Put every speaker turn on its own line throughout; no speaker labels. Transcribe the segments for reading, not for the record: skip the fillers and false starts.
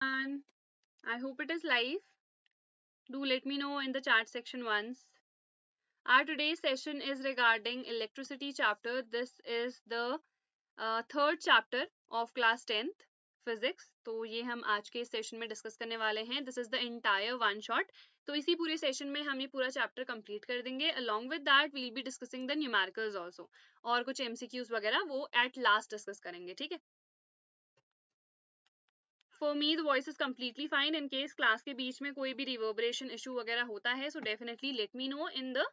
And I hope it is live. Do let me know in the chat section once. Our today's session is regarding electricity chapter. This is the third chapter of class 10th physics. तो ये हम आज के session में discuss करने वाले हैं. This is the entire one shot. तो इसी पूरे सेशन में हम ये पूरा चैप्टर कंप्लीट कर देंगे. Along with that, we'll be discussing the numericals also. और कुछ MCQs वगैरह वो at last डिस्कस करेंगे. ठीक है. For me the voice is completely fine. In case class के बीच में कोई भी reverberation issue वगैरह होता है, so definitely let me know in the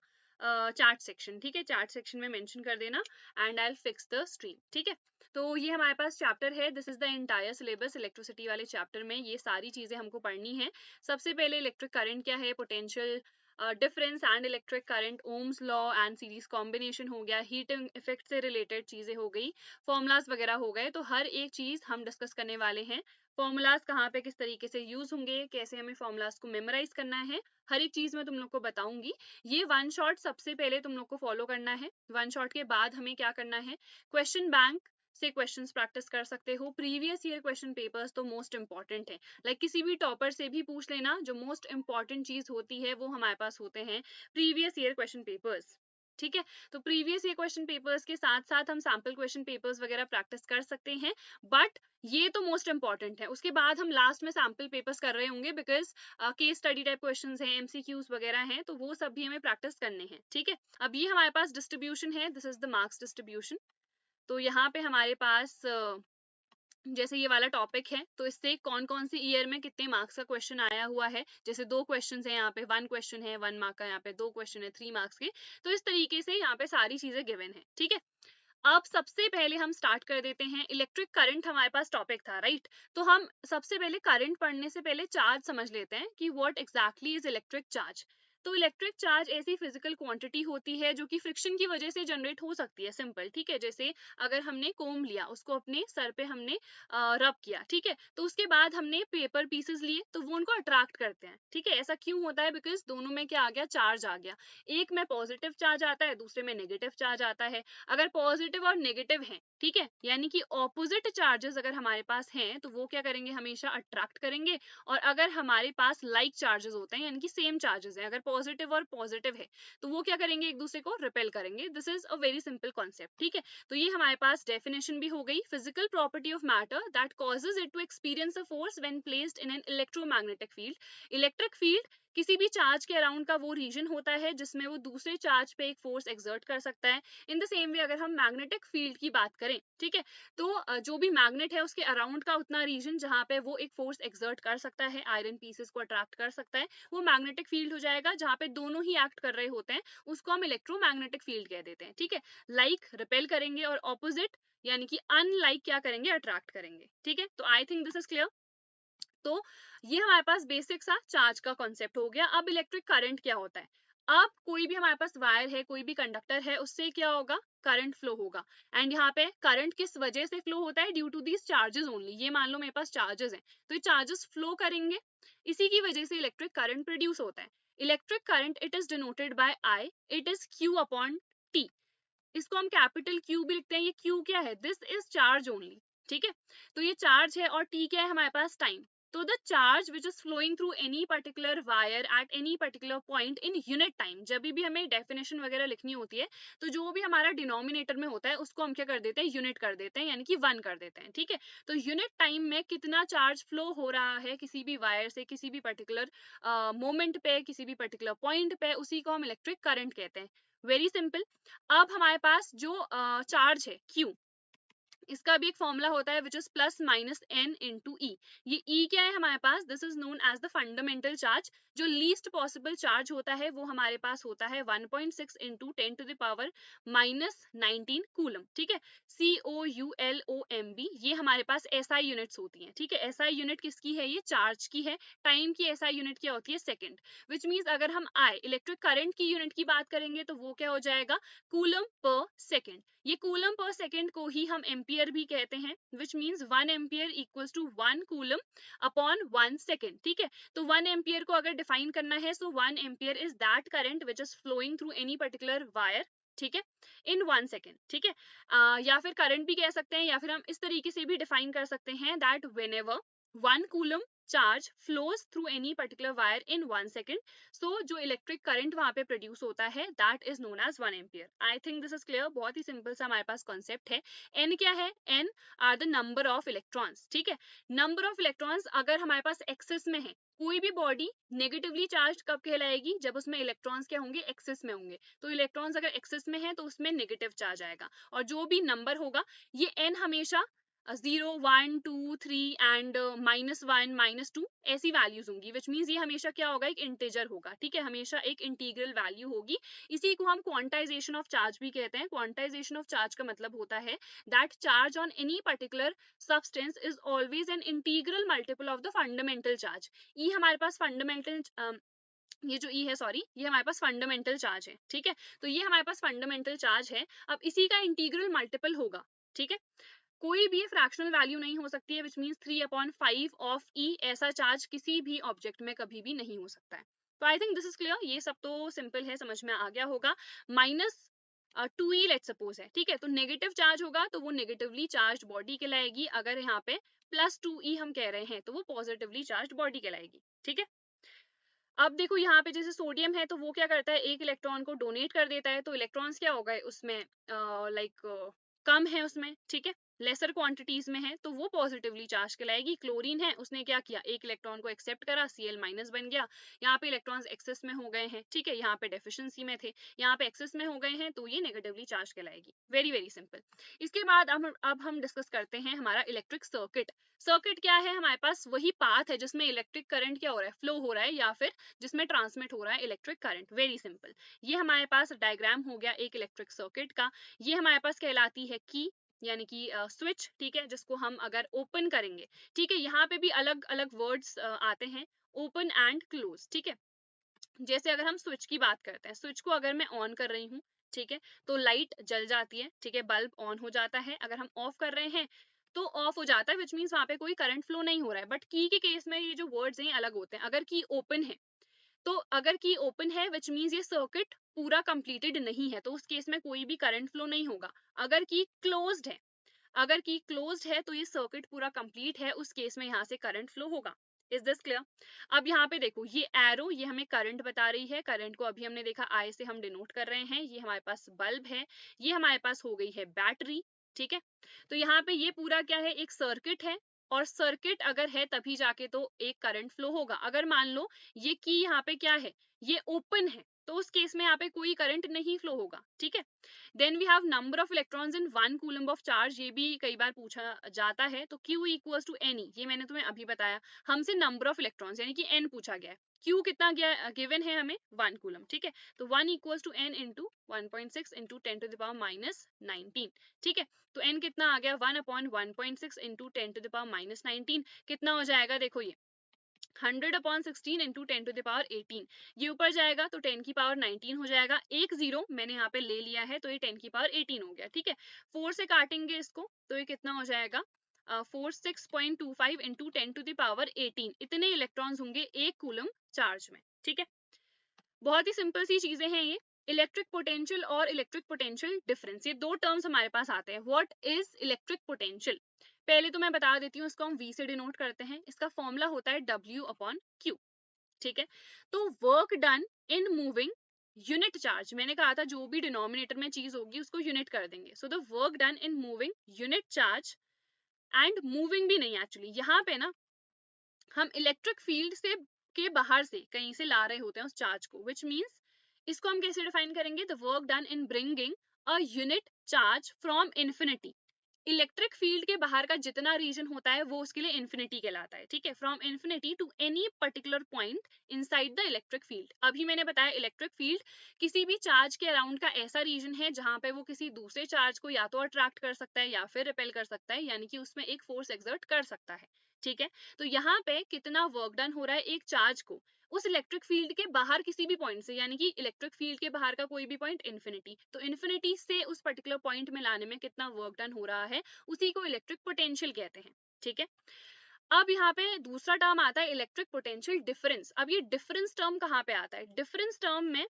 chat section. ठीक है, chat section में mention कर देना and I'll fix the stream. ठीक है, तो ये हमारे पास चैप्टर है. This is the entire syllabus. Electricity वाले चैप्टर में ये सारी चीजें हमको पढ़नी है. सबसे पहले इलेक्ट्रिक करंट क्या है, potential difference and electric current, Ohm's law and series combination हो गया, हीटिंग इफेक्ट से रिलेटेड चीजें हो गई, फॉर्मूलाज वगैरह हो गए. तो हर एक चीज हम डिस्कस करने वाले हैं. फॉर्मूलाज कहाँ पे किस तरीके से यूज होंगे, कैसे हमें फॉर्मूलाज को मेमोराइज करना है, हर एक चीज मैं तुम लोग को बताऊंगी. ये वन शॉट सबसे पहले तुम लोग को फॉलो करना है. वन शॉट के बाद हमें क्या करना है, क्वेश्चन बैंक से क्वेश्चंस प्रैक्टिस कर सकते हो. प्रीवियस ईयर क्वेश्चन पेपर्स तो मोस्ट इंपॉर्टेंट है. लाइक किसी भी टॉपर से भी पूछ लेना, जो मोस्ट इंपॉर्टेंट चीज होती है वो हमारे पास होते हैं प्रीवियस ईयर क्वेश्चन पेपर्स. ठीक है, तो प्रीवियस ईयर क्वेश्चन पेपर्स के साथ साथ हम सैम्पल क्वेश्चन पेपर्स वगैरह प्रैक्टिस कर सकते हैं, बट ये तो मोस्ट इंपॉर्टेंट है. उसके बाद हम लास्ट में सैम्पल पेपर्स कर रहे होंगे, because case study type questions हैं, एमसीक्यूज वगैरह हैं, तो वो सब भी हमें प्रैक्टिस करने हैं. ठीक है, अब ये हमारे पास डिस्ट्रीब्यूशन है. This is the marks distribution. तो यहाँ पे हमारे पास जैसे ये वाला टॉपिक है, तो इससे कौन कौन सी ईयर में कितने मार्क्स का क्वेश्चन आया हुआ है. जैसे 2 क्वेश्चन है यहाँ पे, 1 क्वेश्चन है 1 मार्क का, यहाँ पे 2 क्वेश्चन है 3 मार्क्स के. तो इस तरीके से यहाँ पे सारी चीजें गिवन है. ठीक है, अब सबसे पहले हम स्टार्ट कर देते हैं. इलेक्ट्रिक करंट हमारे पास टॉपिक था, राइट. तो हम सबसे पहले करंट पढ़ने से पहले चार्ज समझ लेते हैं कि what exactly is electric charge. तो इलेक्ट्रिक चार्ज ऐसी फिजिकल क्वांटिटी होती है जो कि फ्रिक्शन की वजह से जनरेट हो सकती है. सिंपल, ठीक है. जैसे अगर हमने कोम लिया, उसको अपने सर पे हमने रब किया, ठीक है, तो उसके बाद हमने पेपर पीसेस लिए, तो वो उनको अट्रैक्ट करते हैं. ठीक है, ऐसा क्यों होता है, बिकॉज दोनों में क्या आ गया, चार्ज आ गया. एक में पॉजिटिव चार्ज आता है, दूसरे में नेगेटिव चार्ज आता है. अगर पॉजिटिव और नेगेटिव है, ठीक है, यानी कि ऑपोजिट चार्जेस अगर हमारे पास हैं, तो वो क्या करेंगे, हमेशा अट्रैक्ट करेंगे. और अगर हमारे पास लाइक चार्जेस होते हैं, यानी कि सेम चार्जेस है, अगर पॉजिटिव और पॉजिटिव है, तो वो क्या करेंगे, एक दूसरे को रिपेल करेंगे. This is a very simple concept. ठीक है, तो ये हमारे पास डेफिनेशन भी हो गई. Physical property of matter that causes it to experience a force when placed in an electromagnetic field. Electric field किसी भी चार्ज के अराउंड का वो रीजन होता है जिसमें वो दूसरे चार्ज पे एक फोर्स एक्सर्ट कर सकता है. इन द सेम वे अगर हम मैग्नेटिक फील्ड की बात करें, ठीक है, तो जो भी मैग्नेट है उसके अराउंड का उतना रीजन जहां पे वो एक फोर्स एक्सर्ट कर सकता है, आयरन पीसेस को अट्रैक्ट कर सकता है, वो मैग्नेटिक फील्ड हो जाएगा. जहां पे दोनों ही एक्ट कर रहे होते हैं उसको हम इलेक्ट्रोमैग्नेटिक फील्ड कह देते हैं. ठीक है, लाइक रिपेल करेंगे और ऑपोजिट यानी कि अनलाइक क्या करेंगे, अट्रैक्ट करेंगे. ठीक है, तो आई थिंक दिस इज क्लियर. तो ये हमारे पास बेसिक सा चार्ज का कॉन्सेप्ट हो गया. अब इलेक्ट्रिक करंट क्या होता है. अब कोई भी हमारे पास वायर है, कोई भी कंडक्टर है, उससे क्या होगा, करंट फ्लो होगा. एंड यहाँ पे करंट किस वजह से फ्लो होता है, due to these charges only. ये मान लो मेरे पास चार्जेस हैं, तो ये चार्जेस फ्लो करेंगे, इसी की वजह से इलेक्ट्रिक करंट प्रोड्यूस होता है. Electric current it is denoted bye I, it is Q upon T. इसको हम कैपिटल क्यू भी लिखते हैं. ये क्यू क्या है, दिस इज चार्ज ओनली. ठीक है, तो ये चार्ज है, और टी क्या है हमारे पास, टाइम. तो the charge which is flowing through any particular wire at any particular point in unit time. जब भी हमें डेफिनेशन वगैरह लिखनी होती है, तो जो भी हमारा डिनोमिनेटर में होता है उसको हम क्या कर देते हैं, यूनिट कर देते हैं, यानी कि 1 कर देते हैं. ठीक है, तो यूनिट टाइम में कितना चार्ज फ्लो हो रहा है किसी भी वायर से किसी भी पर्टिकुलर मोमेंट पे, किसी भी पर्टिकुलर पॉइंट पे, उसी को हम इलेक्ट्रिक करंट कहते हैं. Very simple. अब हमारे पास जो चार्ज है Q, इसका भी एक फॉर्मूला होता है which is plus minus n into e. ये ई क्या है हमारे पास, this is known as the fundamental charge. जो लीस्ट पॉसिबल चार्ज होता है वो हमारे पास होता है 1.6 into 10 to the power minus 19 coulomb. ठीक है, COULOMB, ये हमारे पास SI यूनिट्स होती हैं. ठीक है, SI यूनिट किसकी है, ये चार्ज की है. टाइम की SI यूनिट क्या होती है, सेकेंड. विच मीन्स अगर हम इलेक्ट्रिक करंट की यूनिट की बात करेंगे तो वो क्या हो जाएगा, कूलम पर सेकेंड. ये कूलम पर सेकेंड को ही हम एम्पियर भी कहते हैं, which means 1 ampere equals to 1 coulomb upon 1 second. ठीक है, तो 1 एम्पियर को अगर डिफाइन करना है, so 1 ampere is that current which is flowing through any particular wire. ठीक है, इन 1 सेकेंड. ठीक है, या फिर करंट भी कह सकते हैं, या फिर हम इस तरीके से भी डिफाइन कर सकते हैं that whenever 1 coulomb charge flows through any particular wire in 1 second, so जो इलेक्ट्रिक करंट वहां पे प्रोड्यूस होता है that is known as 1 ampere. I think this is clear. बहुत ही सिंपल सा हमारे पास कॉन्सेप्ट है। एन क्या है? N are the number of electrons, ठीक है। नंबर ऑफ इलेक्ट्रॉन्स अगर हमारे पास एक्सेस में है, कोई भी बॉडी नेगेटिवली चार्ज कब कहलाएगी? जब उसमें इलेक्ट्रॉन्स क्या होंगे? एक्सेस में होंगे। तो इलेक्ट्रॉन्स अगर एक्सेस में है तो उसमें नेगेटिव चार्ज आएगा, और जो भी नंबर होगा ये एन हमेशा 0, 1, 2, 3 एंड -1, -2 ऐसी वैल्यूज होंगी, विच मीन्स ये हमेशा क्या होगा? एक इंटीजर होगा, ठीक है, हमेशा एक इंटीग्रल वैल्यू होगी। इसी को हम क्वांटाइजेशन ऑफ चार्ज भी कहते हैं। क्वांटाइजेशन ऑफ चार्ज का मतलब होता है that charge on any particular substance is always an integral multiple of the fundamental charge. E हमारे पास फंडामेंटल ये जो ई है, सॉरी, ये हमारे पास फंडामेंटल चार्ज है, ठीक है। तो ये हमारे पास फंडामेंटल चार्ज है। अब इसी का इंटीग्रल मल्टीपल होगा, ठीक है। कोई भी फ्रैक्शनल वैल्यू नहीं हो सकती है, विच मीन्स 3/5 ऑफ ई, ऐसा चार्ज किसी भी ऑब्जेक्ट में कभी भी नहीं हो सकता है। तो आई थिंक दिस इज क्लियर। ये सब तो सिंपल है, समझ में आ गया होगा। -2e लेट सपोज है, ठीक है। तो नेगेटिव चार्ज होगा तो वो नेगेटिवली चार्ज बॉडी कहलाएगी। अगर यहाँ पे +2e हम कह रहे हैं तो वो पॉजिटिवली चार्ज बॉडी कहलाएगी, ठीक है। अब देखो यहाँ पे जैसे सोडियम है तो वो क्या करता है? एक इलेक्ट्रॉन को डोनेट कर देता है, तो इलेक्ट्रॉन्स क्या हो गए उसमें? लाइक कम है उसमें, ठीक है, लेसर क्वांटिटीज में है, तो वो पॉजिटिवली चार्ज कहलाएगी। क्लोरीन है, उसने क्या किया? एक इलेक्ट्रॉन को एक्सेप्ट करा, Cl- बन गया। यहाँ पे इलेक्ट्रॉन्स एक्सेस में हो गए हैं, ठीक है, यहाँ पे डेफिशिएंसी में थे, यहाँ पे एक्सेस में हो गए हैं, तो ये नेगेटिवली चार्ज कहलाएगी। Very very simple. इसके बाद अब हम डिस्कस करते हैं हमारा इलेक्ट्रिक सर्किट। सर्किट क्या है? हमारे पास वही पाथ है जिसमें इलेक्ट्रिक करंट क्या हो रहा है? फ्लो हो रहा है, या फिर जिसमें ट्रांसमिट हो रहा है इलेक्ट्रिक करंट। Very simple. ये हमारे पास डायग्राम हो गया एक इलेक्ट्रिक सर्किट का। ये हमारे पास कहलाती है की, यानी कि स्विच, ठीक है, जिसको हम अगर ओपन करेंगे, ठीक है, यहाँ पे भी अलग अलग वर्ड्स आते हैं, ओपन एंड क्लोज, ठीक है। जैसे अगर हम स्विच की बात करते हैं, स्विच को अगर मैं ऑन कर रही हूँ, ठीक है, तो लाइट जल जाती है, ठीक है, बल्ब ऑन हो जाता है। अगर हम ऑफ कर रहे हैं तो ऑफ हो जाता है, विच मीन्स वहां पे कोई करंट फ्लो नहीं हो रहा है। बट की के केस में ये जो वर्ड्स हैं अलग होते हैं। अगर की ओपन है, तो अगर की ओपन है विच मीन्स ये सर्किट पूरा कंप्लीटेड नहीं है, तो उस केस में कोई भी करंट फ्लो नहीं होगा। अगर की क्लोज्ड है, अगर की क्लोज्ड है तो ये सर्किट पूरा कंप्लीट है, उस केस में यहाँ से करंट फ्लो होगा। Is this clear? अब यहाँ पे देखो, ये एरो ये हमें करंट बता रही है। करंट को अभी हमने देखा आई से हम डिनोट कर रहे हैं। ये हमारे पास बल्ब है, ये हमारे पास हो गई है बैटरी, ठीक है। तो यहाँ पे ये पूरा क्या है? एक सर्किट है, और सर्किट अगर है तभी जाके तो एक करंट फ्लो होगा। अगर मान लो ये की यहाँ पे क्या है? ये ओपन है, तो उस केस में यहाँ पे कोई करंट नहीं फ्लो होगा, ठीक है। Then we have number of electrons in 1 coulomb of charge. ये भी कई बार पूछा जाता है। तो Q इक्वल्स टू N, ये मैंने तुम्हें अभी बताया। हमसे नंबर ऑफ इलेक्ट्रॉन्स यानी कि N पूछा गया है। Q कितना गया गिवन है हमें? 1 कूलम, ठीक है। तो 1 equals to N into 1.6 into 10⁻⁻19, ठीक है। तो N कितना आ गया? 1/1.6 इंटू 10⁻⁻19। कितना हो जाएगा? देखो ये 100/16 इंटू 10⁻18, ये ऊपर जाएगा तो 10⁻19 हो जाएगा। एक जीरो मैंने यहाँ पे ले लिया है, तो ये 10⁻18 हो गया, ठीक है। 4 से काटेंगे इसको तो ये कितना हो जाएगा? 46.25 इंटू 10⁻18, इतने इलेक्ट्रॉन्स होंगे एक कूलम चार्ज में, ठीक है। बहुत ही सिंपल सी चीजें हैं ये। इलेक्ट्रिक पोटेंशियल और इलेक्ट्रिक पोटेंशियल डिफरेंस, ये दो टर्म्स हमारे पास आते हैं। What is electric potential? पहले तो मैं बता देती हूँ, इसको हम V से डिनोट करते हैं। इसका फॉर्मूला होता है W/Q, ठीक है। तो work done in moving unit charge, मैंने कहा था जो भी डिनोमिनेटर में चीज होगी उसको यूनिट कर देंगे। So the work done in moving unit charge, and moving भी नहीं, एक्चुअली यहाँ पे ना हम इलेक्ट्रिक फील्ड से के बाहर से कहीं से ला रहे होते हैं उस चार्ज को, विच मीन्स इसको हम कैसे डिफाइन करेंगे? The work done in bringing a unit charge from infinity. Electric field के बाहर का जितना रीजन होता है वो उसके लिए इन्फिनिटी कहलाता है, ठीक है। From infinity to any particular point inside the electric field. अभी मैंने बताया इलेक्ट्रिक फील्ड किसी भी चार्ज के अराउंड का ऐसा रीजन है जहां पे वो किसी दूसरे चार्ज को या तो अट्रैक्ट कर सकता है या फिर रिपेल कर सकता है, यानी कि उसमें एक फोर्स एक्सर्ट कर सकता है, ठीक है। तो यहाँ पे कितना वर्क डन हो रहा है एक चार्ज को उस इलेक्ट्रिक फील्ड के बाहर किसी भी पॉइंट से, यानी कि इलेक्ट्रिक फील्ड के बाहर का कोई भी पॉइंट इन्फिनिटी, तो इन्फिनिटी से उस पर्टिकुलर पॉइंट में लाने में कितना वर्क डन हो रहा है, उसी को इलेक्ट्रिक पोटेंशियल कहते हैं, ठीक है। अब यहाँ पे दूसरा टर्म आता है इलेक्ट्रिक पोटेंशियल डिफरेंस। अब ये डिफरेंस टर्म कहाँ पे आता है? डिफरेंस टर्म में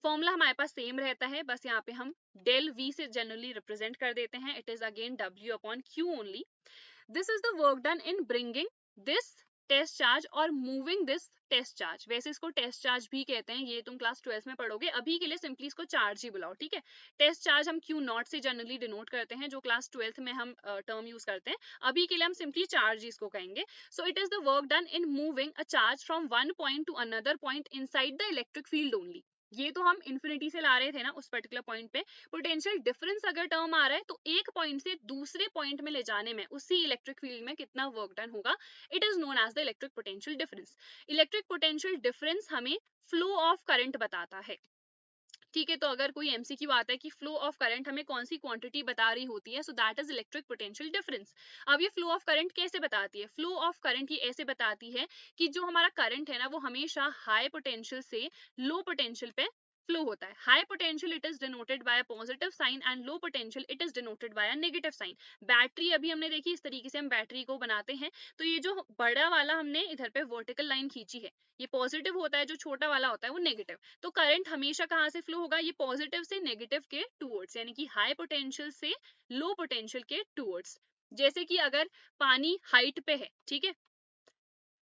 फॉर्मूला हमारे पास सेम रहता है, बस यहाँ पे हम डेल V से जनरली रिप्रेजेंट कर देते हैं। It is again W/Q only. This is the work done in bringing this test charge और मूविंग दिस टेस्ट चार्ज। वैसे इसको टेस्ट चार्ज भी कहते हैं, ये तुम क्लास 12 में पढ़ोगे, अभी के लिए सिंपली इसको चार्ज ही बुलाओ, ठीक है। टेस्ट चार्ज हम क्यू नॉट से जनरली डिनोट करते हैं, जो क्लास 12 में हम टर्म यूज करते हैं, अभी के लिए हम सिंपली चार्ज इसको कहेंगे। So it is the work done in moving a charge from one point two another point inside the electric field only. ये तो हम इन्फिनिटी से ला रहे थे ना उस पर्टिकुलर पॉइंट पे। पोटेंशियल डिफरेंस अगर टर्म आ रहा है तो एक पॉइंट से दूसरे पॉइंट में ले जाने में उसी इलेक्ट्रिक फील्ड में कितना वर्क डन होगा, it is known as the electric potential difference. Electric potential difference हमें फ्लो ऑफ करंट बताता है, ठीक है। तो अगर कोई एमसीक्यू आता है कि फ्लो ऑफ करंट हमें कौन सी क्वांटिटी बता रही होती है, so that is electric potential difference. अब ये फ्लो ऑफ करंट कैसे बताती है? फ्लो ऑफ करंट ये ऐसे बताती है कि जो हमारा करंट है ना वो हमेशा हाई पोटेंशियल से लो पोटेंशियल पे फ्लो होता है। High potential it is denoted by a positive sign and low potential it is denoted by a negative sign. Battery अभी हमने देखी, इस तरीके से हम बैटरी को बनाते हैं। तो ये जो बड़ा वाला हमने इधर पे वर्टिकल लाइन खींची है, ये पॉजिटिव होता है, जो छोटा वाला होता है वो नेगेटिव। तो करंट हमेशा कहाँ से फ्लो होगा? ये पॉजिटिव से नेगेटिव के टूवर्ड्स, यानी कि हाई पोटेंशियल से लो पोटेंशियल के टूवर्ड्स। जैसे कि अगर पानी हाइट पे है, ठीक है,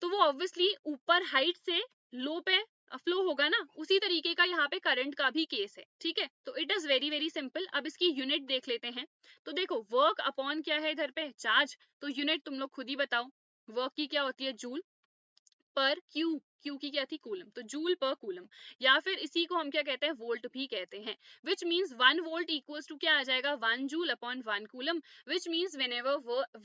तो वो ऑब्वियसली ऊपर हाइट से लो पे फ्लो होगा ना, उसी तरीके का यहाँ पे करंट का भी केस है, ठीक है। तो it is very very simple. अब इसकी यूनिट देख लेते हैं। तो देखो वर्क अपॉन क्या है इधर पे? चार्ज। तो यूनिट तुम लोग खुद ही बताओ, वर्क की क्या होती है? जूल पर क्यू, क्यू की क्या थी? कूलम। तो जूल पर कूलम, या फिर इसी को हम क्या कहते हैं? वोल्ट भी कहते हैं। Which means 1 volt equals to क्या आ जाएगा? 1 joule upon 1 coulomb. Which means whenever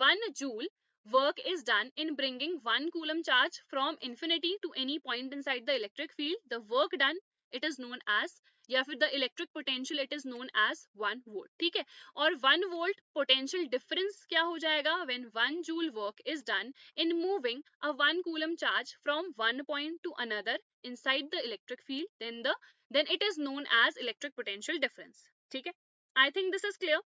1 joule work is done in bringing 1 coulomb charge from infinity to any point inside the electric field, the work done it is known as, या फिर the electric potential it is known as 1 volt, ठीक है। और 1 volt potential difference क्या हो जाएगा? when 1 joule work is done in moving a 1 coulomb charge from one point to another inside the electric field, then it is known as electric potential difference, ठीक है। I think this is clear।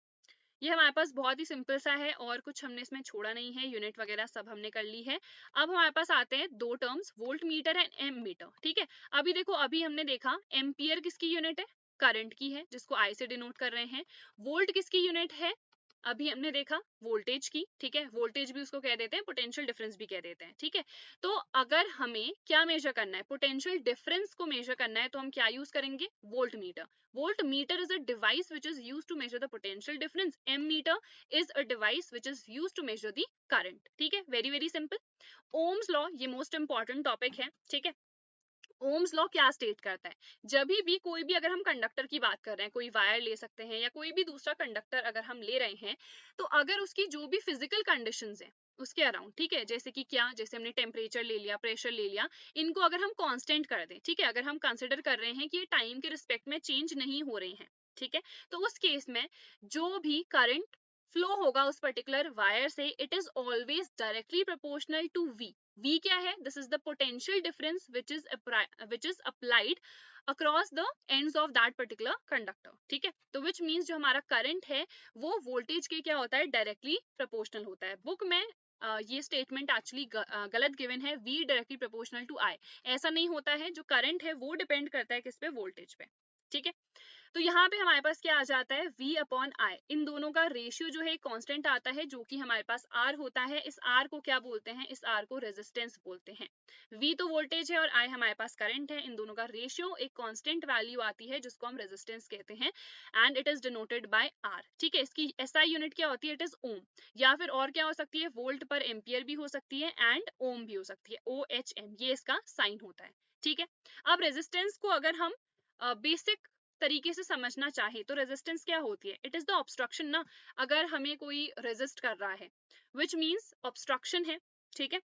ये हमारे पास बहुत ही simple सा है और कुछ हमने इसमें छोड़ा नहीं है, यूनिट वगैरह सब हमने कर ली है। अब हमारे पास आते हैं दो terms, voltmeter and ammeter, ठीक है। अभी देखो, अभी हमने देखा एम्पियर किसकी यूनिट है? करंट की है, जिसको आई से डिनोट कर रहे हैं। वोल्ट किसकी यूनिट है? अभी हमने देखा वोल्टेज की, ठीक है। वोल्टेज भी उसको कह देते हैं, पोटेंशियल डिफरेंस भी कह देते हैं, ठीक है। तो अगर हमें क्या मेजर करना है? पोटेंशियल डिफरेंस को मेजर करना है, तो हम क्या यूज करेंगे? Volt meter. Volt meter is a device which is used to measure the potential difference. Ammeter is a device which is used to measure the current, ठीक है। Very very simple. Ohm's law, ये most important topic है, ठीक है। Ohm's law क्या state करता है? जब भी कोई भी, अगर हम कंडक्टर की बात कर रहे हैं, कोई वायर ले सकते हैं या कोई भी दूसरा कंडक्टर अगर हम ले रहे हैं, तो अगर उसकी जो भी फिजिकल कंडीशंस है उसके अराउंड, ठीक है, जैसे कि क्या, जैसे हमने टेम्परेचर ले लिया, प्रेशर ले लिया, इनको अगर हम कांस्टेंट कर दें, ठीक है, अगर हम कंसिडर कर रहे हैं कि ये टाइम के रिस्पेक्ट में चेंज नहीं हो रहे हैं, ठीक है, तो उस केस में जो भी करंट फ्लो होगा उस पर्टिकुलर वायर से, it is always directly proportional to V. V क्या है? This is the potential difference which is applied across the ends of that particular conductor, ठीक है। तो which means जो हमारा करंट है वो वोल्टेज के क्या होता है? डायरेक्टली प्रोपोर्शनल होता है। बुक में ये स्टेटमेंट एक्चुअली गलत गिवन है, V directly proportional to I। ऐसा नहीं होता है, जो करंट है वो डिपेंड करता है किस पे? वोल्टेज पे, ठीक है। तो यहाँ पे हमारे पास क्या आ जाता है? V अपॉन I, इन दोनों का रेशियो जो है कांस्टेंट आता है, जो कि हमारे पास R होता है। इस R को क्या बोलते हैं? इस R को रेजिस्टेंस बोलते हैं। V तो वोल्टेज है और I हमारे पास करंट है, इन दोनों का रेशियो एक कांस्टेंट वैल्यू आती है जिसको हम रेजिस्टेंस कहते हैं, and it is denoted bye R, ठीक है। इसकी SI यूनिट क्या होती है? इट इज ओम, या फिर और क्या हो सकती है? वोल्ट पर एम्पियर भी हो सकती है एंड ओम भी हो सकती है, OHM, ये इसका साइन होता है, ठीक है। अब रेजिस्टेंस को अगर हम बेसिक तरीके से समझना चाहे तो रेजिस्टेंस क्या होती है? इट इज द ऑब्स्ट्रक्शन ना। अगर हमें कोई रेजिस्ट कर रहा है, विच मीन्स ऑब्स्ट्रक्शन है, ठीक है।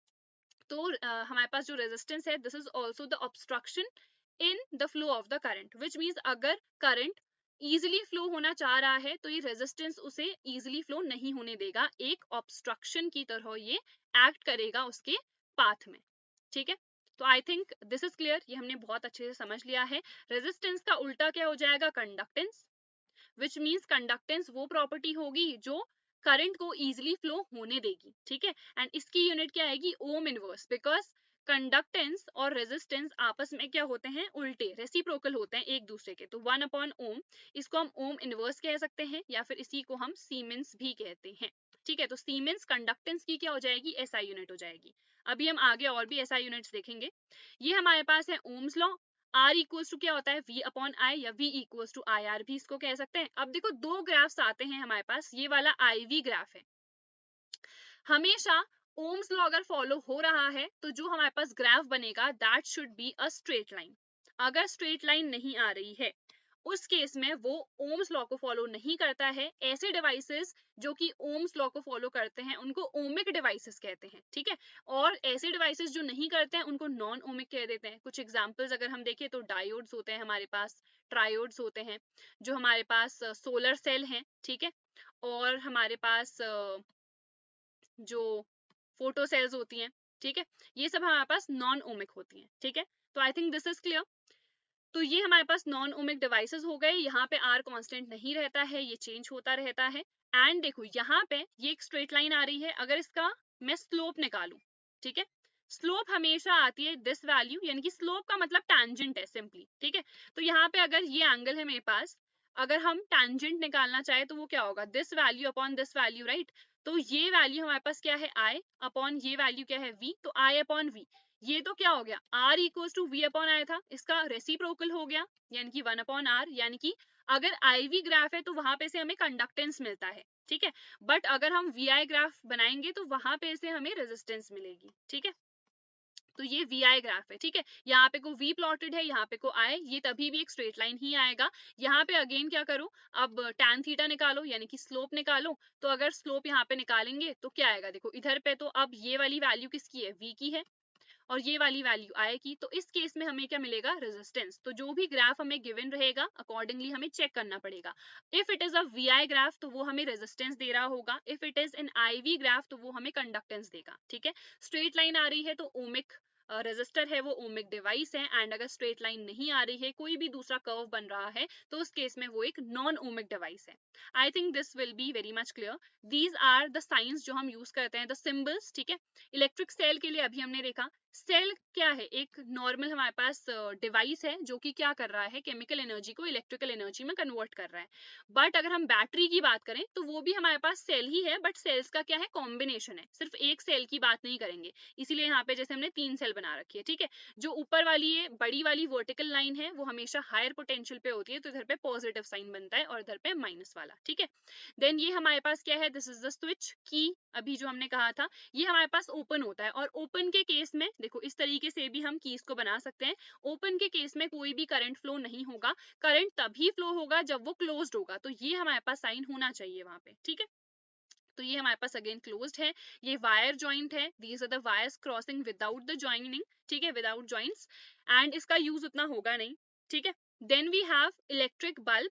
तो हमारे पास जो रेजिस्टेंस है, this is also the obstruction in the flow of the current. Which means अगर करंट इजिली फ्लो होना चाह रहा है तो ये रेजिस्टेंस उसे इजिली फ्लो नहीं होने देगा, एक ऑब्स्ट्रक्शन की तरह ये एक्ट करेगा उसके पाथ में, ठीक है। तो आई थिंक दिस इज क्लियर, ये हमने बहुत अच्छे से समझ लिया है। रेजिस्टेंस का उल्टा क्या हो जाएगा? कंडक्टेंस। विच मीन्स कंडक्टेंस वो प्रॉपर्टी होगी जो करंट को इजिली फ्लो होने देगी, ठीक है। एंड इसकी यूनिट क्या आएगी? ओम इनवर्स, बिकॉज कंडक्टेंस और रेजिस्टेंस आपस में क्या होते हैं? उल्टे, रेसिप्रोकल होते हैं एक दूसरे के। तो 1 अपॉन ओम, इसको हम ओम इनवर्स कह सकते हैं, या फिर इसी को हम सीमेंस भी कहते हैं, ठीक है, तो सीमेंस कंडक्टेंस की क्या हो जाएगी, एसआई यूनिट हो जाएगी। अभी हम आगे और भी एसआई यूनिट्स देखेंगे। ये हमारे पास है Ohm's law. R equals to क्या होता है, V अपॉन आई, या V equals to I R भी इसको कह सकते हैं। अब देखो दो ग्राफ्स आते हैं हमारे पास, ये वाला IV ग्राफ है। हमेशा ओम्स लॉ अगर फॉलो हो रहा है तो जो हमारे पास ग्राफ बनेगा that should be a straight line. अगर स्ट्रेट लाइन नहीं आ रही है उस केस में वो ओम्स लॉ को फॉलो नहीं करता है। ऐसे डिवाइसेस जो कि ओम्स लॉ को फॉलो करते हैं उनको ओमिक डिवाइसेस कहते हैं, ठीक है। और ऐसे डिवाइसेस जो नहीं करते हैं उनको नॉन ओमिक कह देते हैं। कुछ एग्जांपल्स अगर हम देखें तो डायोड्स होते हैं हमारे पास, ट्रायोड्स होते हैं, जो हमारे पास सोलर सेल हैं, ठीक है, और हमारे पास जो फोटो सेल्स होती हैं, ठीक है, ये सब हमारे पास नॉन ओमिक होती हैं, ठीक है। तो आई थिंक दिस इज क्लियर। तो ये हमारे पास नॉन ओमिक डिवाइसेस हो गए। यहाँ पे आर कांस्टेंट नहीं रहता है, ये चेंज होता रहता है। एंड देखो यहाँ पे ये एक स्ट्रेट लाइन आ रही है, अगर इसका मैं स्लोप निकालूं, ठीक है, स्लोप हमेशा आती है दिस वैल्यू, यानी कि स्लोप का मतलब टैंजेंट है सिंपली, ठीक है। तो यहाँ पे अगर ये एंगल है मेरे पास, अगर हम टैंजेंट निकालना चाहे तो वो क्या होगा, this value upon this value, right. तो ये वैल्यू हमारे पास क्या है, आई अपॉन ये वैल्यू क्या है, वी, तो आई अपॉन वी, ये तो क्या हो गया, R equal to V upon I था, इसका रेसिप्रोकल हो गया, यानी कि 1 अपॉन आर। यानी कि अगर IV ग्राफ है तो वहां पे से हमें कंडक्टेंस मिलता है, ठीक है, बट अगर हम VI ग्राफ बनाएंगे तो वहां पे से हमें रेजिस्टेंस मिलेगी, ठीक है। तो ये VI ग्राफ है, ठीक है, यहाँ पे को V प्लॉटेड है, यहाँ पे को I, ये तभी भी एक स्ट्रेट लाइन ही आएगा। यहाँ पे अगेन क्या करो, अब tan थीटा निकालो, यानी कि स्लोप निकालो। तो अगर स्लोप यहाँ पे निकालेंगे तो क्या आएगा, देखो इधर पे तो अब ये वाली वैल्यू किसकी है, V की है, और ये वाली वैल्यू आएगी। तो इस केस में हमें क्या मिलेगा, रेजिस्टेंस। तो जो भी ग्राफ हमें गिवन रहेगा अकॉर्डिंगली हमें चेक करना पड़ेगा। If it is a VI graph तो वो हमें रेजिस्टेंस दे रहा होगा, if it is an IV graph तो वो हमें कंडक्टेंस देगा, ठीक है। स्ट्रेट लाइन आ रही है तो ओमिक रेजिस्टर है, वो ओमिक डिवाइस है। एंड अगर स्ट्रेट लाइन नहीं आ रही है, कोई भी दूसरा कर्व बन रहा है, तो उस केस में वो एक नॉन ओमिक डिवाइस है। I think this will be very much clear. These are the signs जो हम यूज करते हैं, द सिंबल्स, ठीक है। इलेक्ट्रिक सेल के लिए अभी हमने देखा, सेल क्या है, एक नॉर्मल हमारे पास डिवाइस है जो कि क्या कर रहा है, केमिकल एनर्जी को इलेक्ट्रिकल एनर्जी में कन्वर्ट कर रहा है। बट अगर हम बैटरी की बात करें तो वो भी हमारे पास सेल ही है, बट सेल्स का क्या है, कॉम्बिनेशन है, सिर्फ एक सेल की बात नहीं करेंगे। इसीलिए यहाँ पे जैसे हमने 3 सेल बना रखी है, ठीक है। जो ऊपर वाली है बड़ी वाली वर्टिकल लाइन है वो हमेशा हायर पोटेंशियल पे होती है, तो इधर पे पॉजिटिव साइन बनता है और इधर पे माइनस वाला, ठीक है। देन ये हमारे पास क्या है, दिस इज द स्विच की, अभी जो हमने कहा था, ये हमारे पास ओपन होता है। और ओपन के केस में देखो इस तरीके से भी हम कीज को बना सकते हैं। ओपन के केस में कोई भी करंट फ्लो नहीं होगा, करंट तभी फ्लो होगा जब वो क्लोज्ड होगा। तो ये हमारे पास साइन होना चाहिए वहां पे, ठीक है। तो ये हमारे पास अगेन क्लोज्ड है, ये वायर जॉइंट है, these are the wires crossing without the joining, ठीक है, विदाउट जॉइंट्स, एंड इसका यूज उतना होगा नहीं, ठीक है। Then we have electric bulb,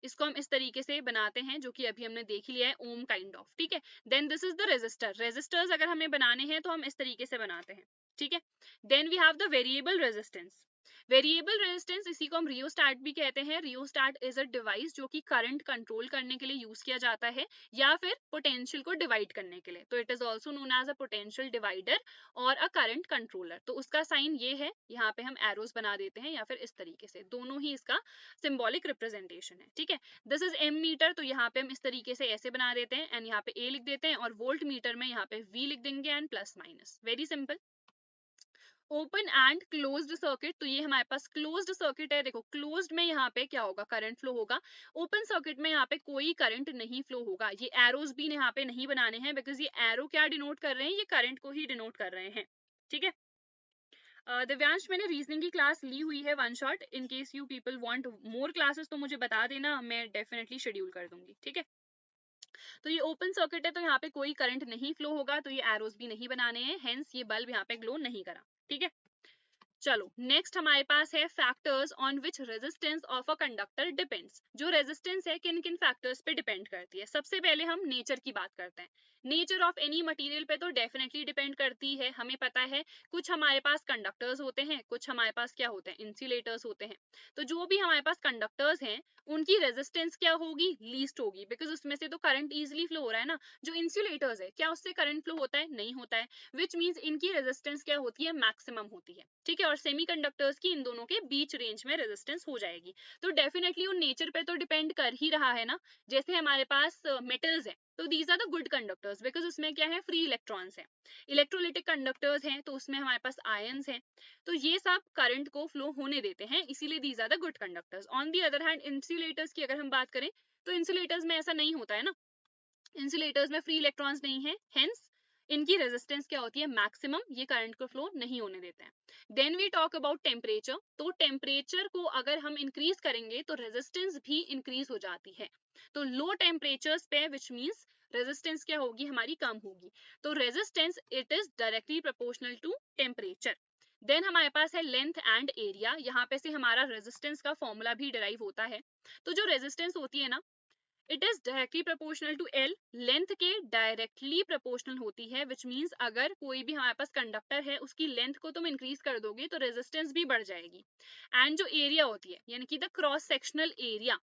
इसको हम इस तरीके से बनाते हैं जो कि अभी हमने देख लिया है, ओम काइंड ऑफ, ठीक है। Then this is the resistor, resistors अगर हमें बनाने हैं तो हम इस तरीके से बनाते हैं, ठीक है। Then we have the variable resistance, variable resistance इसी को हम रियोस्टैट भी कहते हैं। रियोस्टैट इज अ डिवाइस जो कि करंट कंट्रोल करने के लिए यूज किया जाता है या फिर पोटेंशियल को डिवाइड करने के लिए। तो it is also known as a potential divider और अ करंट कंट्रोलर। तो उसका साइन ये है, यहाँ पे हम एरोस बना देते हैं या फिर इस तरीके से, दोनों ही इसका सिंबॉलिक रिप्रेजेंटेशन है, ठीक है। दिस इज एम मीटर, तो यहाँ पे हम इस तरीके से ऐसे बना देते हैं एंड यहाँ पे ए लिख देते हैं, और वोल्ट मीटर में यहाँ पे वी लिख देंगे and plus minus, very simple. Open and closed circuit, तो ये हमारे पास क्लोज्ड सर्किट है। देखो क्लोज्ड में यहाँ पे क्या होगा, करंट फ्लो होगा। ओपन सर्किट में यहाँ पे कोई करंट नहीं फ्लो होगा। ये एरोस भी यहाँ पे नहीं बनाने हैं, बिकॉज ये एरो क्या डिनोट कर रहे हैं, ये करंट को ही डिनोट कर रहे हैं, ठीक है। दिव्यांश मैंने रीजनिंग की क्लास ली हुई है one shot, in case you people want more classes तो मुझे बता देना, मैं डेफिनेटली शेड्यूल कर दूंगी, ठीक है। तो ये ओपन सर्किट है, तो यहाँ पे कोई करंट नहीं फ्लो होगा, तो ये एरोस भी नहीं बनाने हैं, हेंस ये बल्ब यहाँ पे ग्लो नहीं करा, ठीक है। चलो नेक्स्ट हमारे पास है factors on which resistance of a conductor depends. जो रेजिस्टेंस है किन किन फैक्टर्स पे डिपेंड करती है। सबसे पहले हम नेचर की बात करते हैं। नेचर ऑफ एनी मटेरियल पे तो डेफिनेटली डिपेंड करती है। हमें पता है कुछ हमारे पास कंडक्टर्स होते हैं, कुछ हमारे पास क्या होते हैं, इंसुलेटर्स होते हैं। तो जो भी हमारे पास कंडक्टर्स हैं उनकी रेजिस्टेंस क्या होगी, लीस्ट होगी, बिकॉज उसमें से तो करंट इजिली फ्लो हो रहा है ना। जो इंसुलेटर्स है क्या उससे करंट फ्लो होता है, नहीं होता है, विच मीन्स इनकी रेजिस्टेंस क्या होती है, मैक्सिमम होती है, ठीक है। और और सेमीकंडक्टर्स की इन दोनों के बीच रेंज में रेजिस्टेंस हो जाएगी। तो डेफिनेटली वो नेचर पे तो डिपेंड कर ही रहा है ना। जैसे हमारे पास मेटल्स है तो these are the good conductors because उसमें क्या है, फ्री इलेक्ट्रॉन्स है। इलेक्ट्रोलिटिक कंडक्टर्स हैं तो उसमें हमारे पास आयंस हैं, तो ये सब करंट को फ्लो होने देते हैं, इसीलिए these are the good conductors. On the other hand insulators की अगर हम बात करें तो इंसुलेटर्स में ऐसा नहीं होता है ना, इंसुलेटर्स में फ्री इलेक्ट्रॉन्स नहीं है, हेंस इनकी रेजिस्टेंस क्या होती है, मैक्सिमम, ये करंट को फ्लो नहीं होने देते हैं। Then we talk about temperature, तो टेम्परेचर को अगर हम इंक्रीज करेंगे तो रेजिस्टेंस भी इंक्रीज हो जाती है। तो लो टेम्परेचर्स पे विच मींस रेजिस्टेंस क्या होगी, हमारी कम होगी। तो resistance it is directly proportional to temperature. Then हमारे पास है लेंथ एंड एरिया, यहाँ पे से हमारा रेजिस्टेंस का फॉर्मूला भी डिराइव होता है। तो जो रेजिस्टेंस होती है ना, it is directly proportional to L, length के डायरेक्टली प्रोपोर्शनल होती है, विच मींस अगर कोई भी हमारे पास कंडक्टर है उसकी लेंथ को तुम इंक्रीज कर दोगे तो रेजिस्टेंस भी बढ़ जाएगी। एंड जो एरिया होती है यानी कि द क्रॉस सेक्शनल एरिया,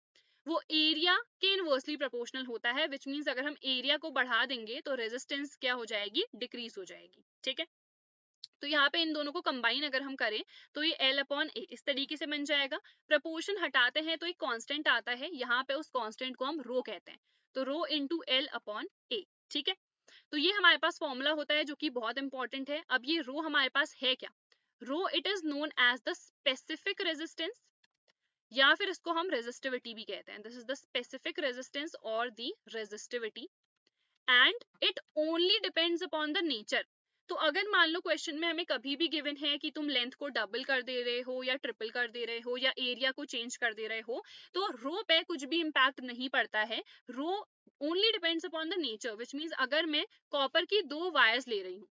वो एरिया के इनवर्सली प्रोपोर्शनल होता है, विच मींस अगर हम एरिया को बढ़ा देंगे तो रेजिस्टेंस क्या हो जाएगी, डिक्रीज हो जाएगी। ठीक है, तो यहाँ पे इन दोनों को कंबाइन अगर हम करें तो ये L अपॉन ए इस तरीके से बन जाएगा। प्रपोर्शन हटाते हैं तो एक कांस्टेंट आता है, यहाँ पे उस कांस्टेंट को हम रो कहते हैं, तो रो इंटू L अपॉन ए। ठीक है, तो ये हमारे पास फॉर्मूला होता है जो कि बहुत इंपॉर्टेंट है। अब ये रो हमारे पास है क्या, rho it is known as the specific resistance, या फिर इसको हम रेजिस्टिविटी भी कहते हैं। This is the specific resistance और the resistivity, and it only depends upon the nature. तो अगर मान लो क्वेश्चन में हमें कभी भी गिवन है कि तुम लेंथ को डबल कर दे रहे हो या ट्रिपल कर दे रहे हो या एरिया को चेंज कर दे रहे हो, तो रो पे कुछ भी इम्पैक्ट नहीं पड़ता है। Rho only depends upon the nature, which means अगर मैं कॉपर की 2 वायर्स ले रही हूँ,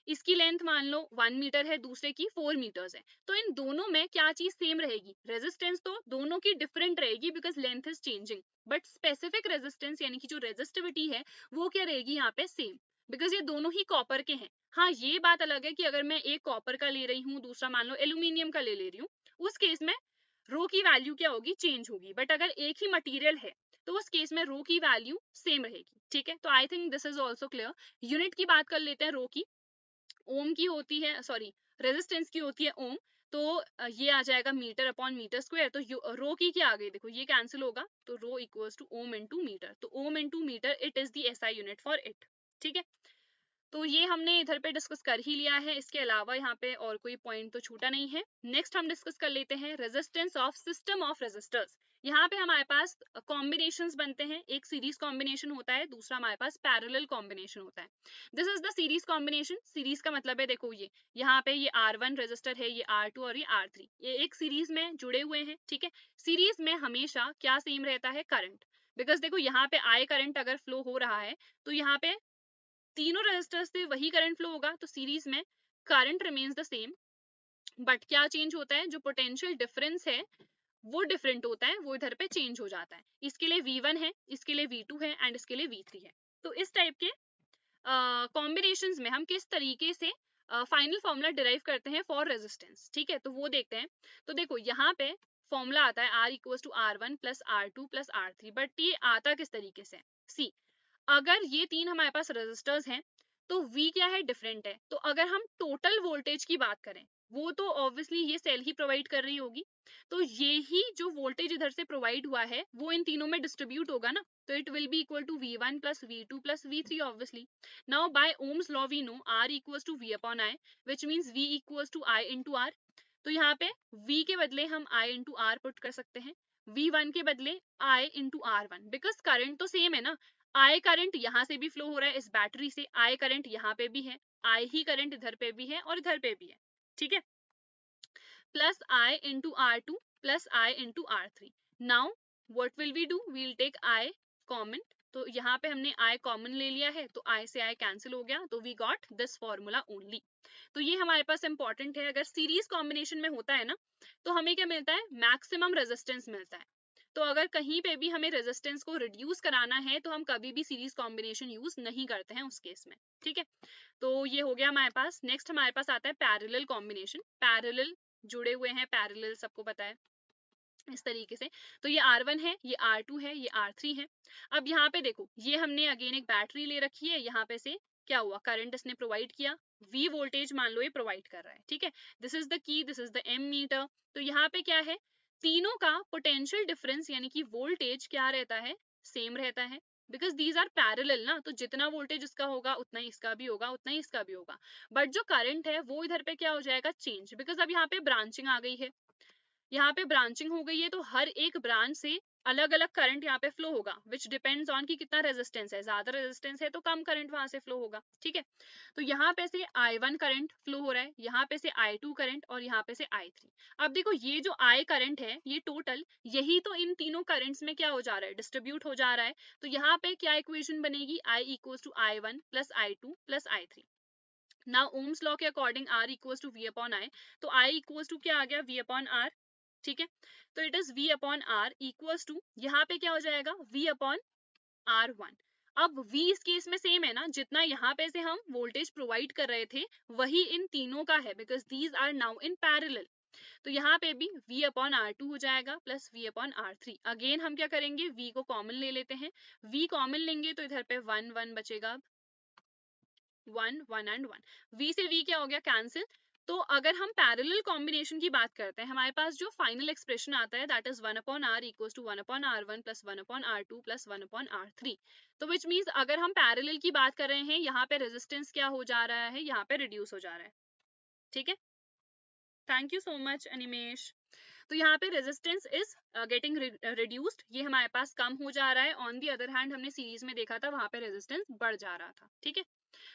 इसकी लेंथ मान लो 1 मीटर है, दूसरे की 4 मीटर्स है, तो इन दोनों में क्या चीज सेम रहेगी, रेजिस्टेंस तो दोनों की डिफरेंट रहेगी because length is changing, but specific resistance यानी कि जो रेजिस्टिविटी है वो क्या रहेगी यहाँ पे, सेम, बिकॉज ये दोनों ही कॉपर के हैं। हाँ, ये बात अलग है कि अगर मैं एक कॉपर का ले रही हूँ, दूसरा मान लो एल्यूमिनियम का ले रही हूँ, उस केस में रो की वैल्यू क्या होगी, चेंज होगी, बट अगर एक ही मटेरियल है तो उस केस में रो की वैल्यू सेम रहेगी। ठीक है, तो आई think this is also clear. Unit की बात कर लेते हैं रो की, ओम की होती है, सॉरी रेजिस्टेंस की होती है ओम, तो ये आ जाएगा मीटर अपॉन मीटर स्क्वायर। तो रो की क्या आ गई, देखो ये कैंसिल होगा, तो rho equals to ohm into metre, तो ohm into metre it is the SI unit for it. ठीक है, तो ये हमने इधर पे डिस्कस कर ही लिया है, इसके अलावा यहाँ पे और कोई पॉइंट तो छूटा नहीं है। नेक्स्ट हम डिस्कस कर लेते हैं resistance of system of resistors. यहाँ पे हमारे पास कॉम्बिनेशंस बनते हैं, एक सीरीज कॉम्बिनेशन होता है, दूसरा हमारे पास पैरेलल कॉम्बिनेशन होता है। This is the series combination, series का मतलब है देखो ये यहाँ पे ये R1 रेजिस्टर है, ये R2 और ये R3, ये एक सीरीज में जुड़े हुए हैं। ठीक है, सीरीज में हमेशा क्या सेम रहता है, करंट, बिकॉज देखो यहाँ पे आई करंट अगर फ्लो हो रहा है तो यहाँ पे तीनों रेजिस्टर्स से वही करंट फ्लो होगा, तो सीरीज में current remains the same, but क्या चेंज होता है, जो पोटेंशियल डिफरेंस है वो डिफरेंट होता है, वो इधर पे चेंज हो जाता है। इसके लिए V1 है, इसके लिए V2 है एंड इसके लिए V3 है। तो इस टाइप के कॉम्बिनेशंस में हम किस तरीके से फाइनल फॉर्मूला डिराइव करते हैं फॉर रेजिस्टेंस। ठीक है, तो वो देखते हैं। तो देखो यहाँ पे फॉर्मूला आता है R equals to R1 plus R2 plus R3, but ये आता किस तरीके से, सी अगर ये तीन हमारे पास रेजिस्टर्स हैं तो V क्या है, डिफरेंट है, तो अगर हम टोटल वोल्टेज की बात करें वो तो ऑब्वियसली ये सेल ही प्रोवाइड कर रही होगी, तो ये ही जो वोल्टेज इधर से प्रोवाइड हुआ है वो इन तीनों में डिस्ट्रीब्यूट होगा ना, तो it will be equal to V1 plus V2 plus V3 obviously. Now by Ohm's law we know R equals to V upon I, which means V equals to I into R। तो यहाँ पे V के बदले हम I into R put कर सकते हैं, V1 के बदले I into R1, because current तो सेम है ना, I करंट यहाँ से भी फ्लो हो रहा है इस बैटरी से, I करंट यहाँ पे भी है, I ही करंट इधर पे भी है और इधर पे भी है। ठीक है, plus I into R2 plus I into R3। Now what will we do, we'll take I common, तो यहाँ पे हमने I कॉमन ले लिया है तो I से I कैंसिल हो गया, तो we got this formula only. तो ये हमारे पास इंपॉर्टेंट है, अगर सीरीज कॉम्बिनेशन में होता है ना तो हमें क्या मिलता है, मैक्सिमम रेजिस्टेंस मिलता है। तो अगर कहीं पे भी हमें रेजिस्टेंस को रिड्यूस कराना है तो हम कभी भी सीरीज कॉम्बिनेशन यूज नहीं करते हैं उस केस में। ठीक है, तो ये हो गया हमारे पास। नेक्स्ट हमारे पास आता है पैरेलल कॉम्बिनेशन, पैरेलल जुड़े हुए हैं, पैरेलल सबको पता है इस तरीके से। तो ये R1 है, ये R2 है, ये R3 है। अब यहाँ पे देखो ये हमने अगेन एक बैटरी ले रखी है, यहाँ पे से क्या हुआ, करंट इसने प्रोवाइड किया, V वोल्टेज मान लो ये प्रोवाइड कर रहा है, ठीक है, this is the key, this is the M meter. तो यहाँ पे क्या है, तीनों का पोटेंशियल डिफरेंस यानी कि वोल्टेज क्या रहता है, सेम रहता है, बिकॉज दीज आर पैरेलल ना, तो जितना वोल्टेज इसका होगा उतना ही इसका भी होगा, उतना ही इसका भी होगा। बट जो करंट है वो इधर पे क्या हो जाएगा, चेंज, बिकॉज अब यहाँ पे ब्रांचिंग आ गई है, यहाँ पे ब्रांचिंग हो गई है, तो हर एक ब्रांच से अलग अलग करंट यहाँ पे फ्लो होगा, विच डिपेंड्स ऑन कि कितना रेजिस्टेंस है, ज्यादा रेजिस्टेंस है तो कम करंट वहां से फ्लो होगा, ठीक है। तो यहाँ पे से I1 करंट फ्लो हो रहा है, यहाँ पे से I2 करंट और यहाँ पे से I3। अब देखो ये जो I करंट है ये टोटल, यही तो इन तीनों करंट्स में क्या हो जा रहा है, डिस्ट्रीब्यूट हो जा रहा है। तो यहाँ पे क्या इक्वेशन बनेगी, I equals to I1 plus I2 plus I3। Now Ohm's law के according R equals to V upon I, तो I इक्वल्स टू क्या आ गया, V अपॉन R, ठीक है। तो it is V upon R equals to, यहाँ पे क्या हो जाएगा, V अपॉन R1। अब V इस केस में सेम है ना, जितना यहाँ पे से हम वोल्टेज प्रोवाइड कर रहे थे वही इन तीनों का है, because these are now in parallel. तो यहाँ पे भी V अपॉन R2 हो जाएगा plus V upon R3। Again हम क्या करेंगे, V को कॉमन ले लेते हैं, V कॉमन लेंगे तो इधर पे 1 1 बचेगा, 1 1 एंड 1, V से V क्या हो गया, कैंसिल। तो अगर हम पैरेलल कॉम्बिनेशन की बात करते हैं, हमारे पास जो फाइनल एक्सप्रेशन आता है that is 1 upon R equals to 1 upon R1 plus 1 upon R2 plus 1 upon R3। तो विच मीन्स अगर हम पैरेलल की बात कर रहे हैं, यहाँ पे रेजिस्टेंस क्या हो जा रहा है, यहाँ पे रिड्यूस हो जा रहा है, ठीक है। Thank you so much Animesh. तो यहाँ पे रेजिस्टेंस इज गेटिंग रिड्यूस्ड, ये हमारे पास कम हो जा रहा है। ऑन दी अदर हैंड हमने सीरीज में देखा था वहां पे रेजिस्टेंस बढ़ जा रहा था, ठीक है।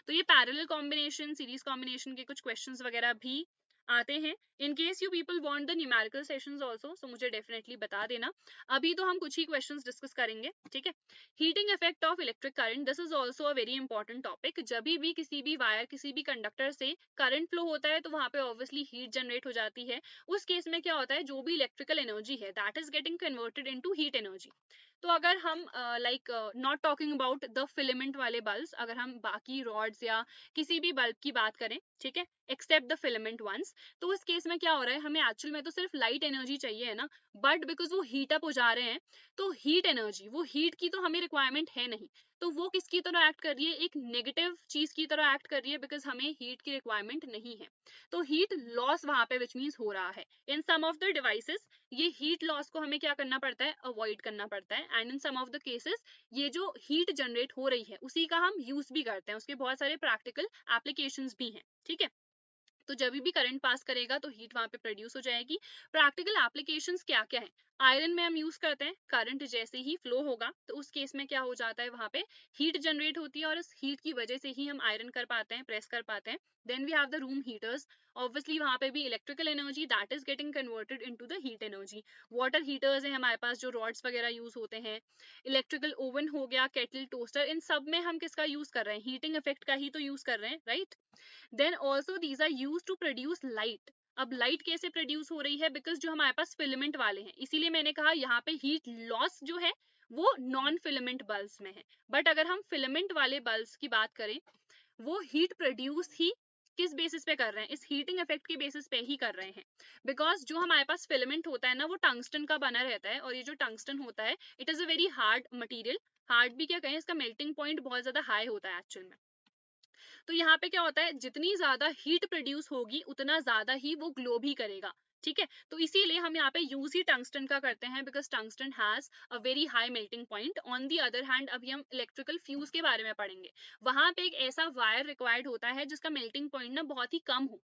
तो ये पैरेलल कॉम्बिनेशन, सीरीज कॉम्बिनेशन के कुछ क्वेश्चंस वगैरह भी आते हैं। In case you people want the numerical sessions also, so मुझे डेफिनेटली बता देना। अभी तो हम कुछ ही क्वेश्चंस डिस्कस करेंगे, ठीक है। Heating effect of electric current, this is also a very important topic. जब भी किसी भी वायर, किसी भी कंडक्टर से करंट फ्लो होता है तो वहां पे ऑब्वियसली हीट जनरेट हो जाती है। उस केस में क्या होता है, जो भी इलेक्ट्रिकल एनर्जी है that is getting converted into heat energy. तो अगर हम like not talking about the filament वाले बल्ब्स, अगर हम बाकी रॉड्स या किसी भी बल्ब की बात करें, ठीक है, एक्सेप्ट द फिलामेंट वंस, तो उस केस में क्या हो रहा है, हमें एक्चुअल में तो सिर्फ लाइट एनर्जी चाहिए है ना, बट बिकॉज वो हीट अप हो जा रहे हैं, तो हीट एनर्जी, वो हीट की तो हमें रिक्वायरमेंट है नहीं, तो वो किसकी तरह एक्ट कर रही है, एक नेगेटिव चीज की तरह एक्ट कर रही है, बिकॉज हमें हीट की रिक्वायरमेंट नहीं है। तो हीट लॉस वहां पे विच मीन्स हो रहा है इन सम ऑफ द डिवाइसेस। ये हीट लॉस को हमें क्या करना पड़ता है, अवॉइड करना पड़ता है। And in some of the cases ये जो हीट जनरेट हो रही है उसी का हम यूज भी करते हैं, उसके बहुत सारे प्रैक्टिकल एप्लीकेशंस भी हैं, ठीक है। तो जब भी करंट पास करेगा तो हीट वहां पे प्रोड्यूस हो जाएगी। प्रैक्टिकल एप्लीकेशंस क्या क्या है, आयरन में हम यूज करते हैं, करंट जैसे ही फ्लो होगा तो उस केस में क्या हो जाता है, वहां पे हीट जनरेट होती है और इस हीट की वजह से ही हम आयरन कर पाते हैं, प्रेस कर पाते हैं। Then we have the room heaters, obviously वहां पे भी electrical energy that is getting converted into the heat energy. Water heaters है हमारे पास, जो रॉड्स वगैरह यूज होते हैं। इलेक्ट्रिकल ओवन हो गया, केटल, टोस्टर, इन सब में हम किसका यूज कर रहे हैं, हीटिंग इफेक्ट का ही तो यूज कर रहे हैं, right. Then also these are use to produce light. अब लाइट कैसे प्रोड्यूस हो रही है, बिकॉज जो हमारे पास फिलामेंट वाले हैं, इसीलिए मैंने कहा यहाँ पे हीट लॉस जो है वो नॉन फिलामेंट बल्ब्स में है। बट अगर हम फिलामेंट वाले बल्ब्स की बात करें, वो हीट प्रोड्यूस ही किस बेसिस पे कर रहे हैं, इस हीटिंग इफेक्ट के बेसिस पे ही कर रहे हैं। बिकॉज जो हमारे पास फिलामेंट होता है ना वो टंगस्टन का बना रहता है, और ये जो टंगस्टन होता है it is a very hard material. Hard भी क्या कहें, इसका मेल्टिंग पॉइंट बहुत ज्यादा हाई होता है एक्चुअल में। तो यहाँ पे क्या होता है, जितनी ज्यादा हीट प्रोड्यूस होगी उतना ज्यादा ही वो ग्लो भी करेगा, ठीक है। तो इसीलिए हम यहाँ पे यूज ही टंगस्टन का करते हैं, because tungsten has a very high melting point. On the other hand अभी हम इलेक्ट्रिकल फ्यूज के बारे में पढ़ेंगे, वहां पे एक ऐसा वायर रिक्वायर्ड होता है जिसका मेल्टिंग पॉइंट ना बहुत ही कम हो।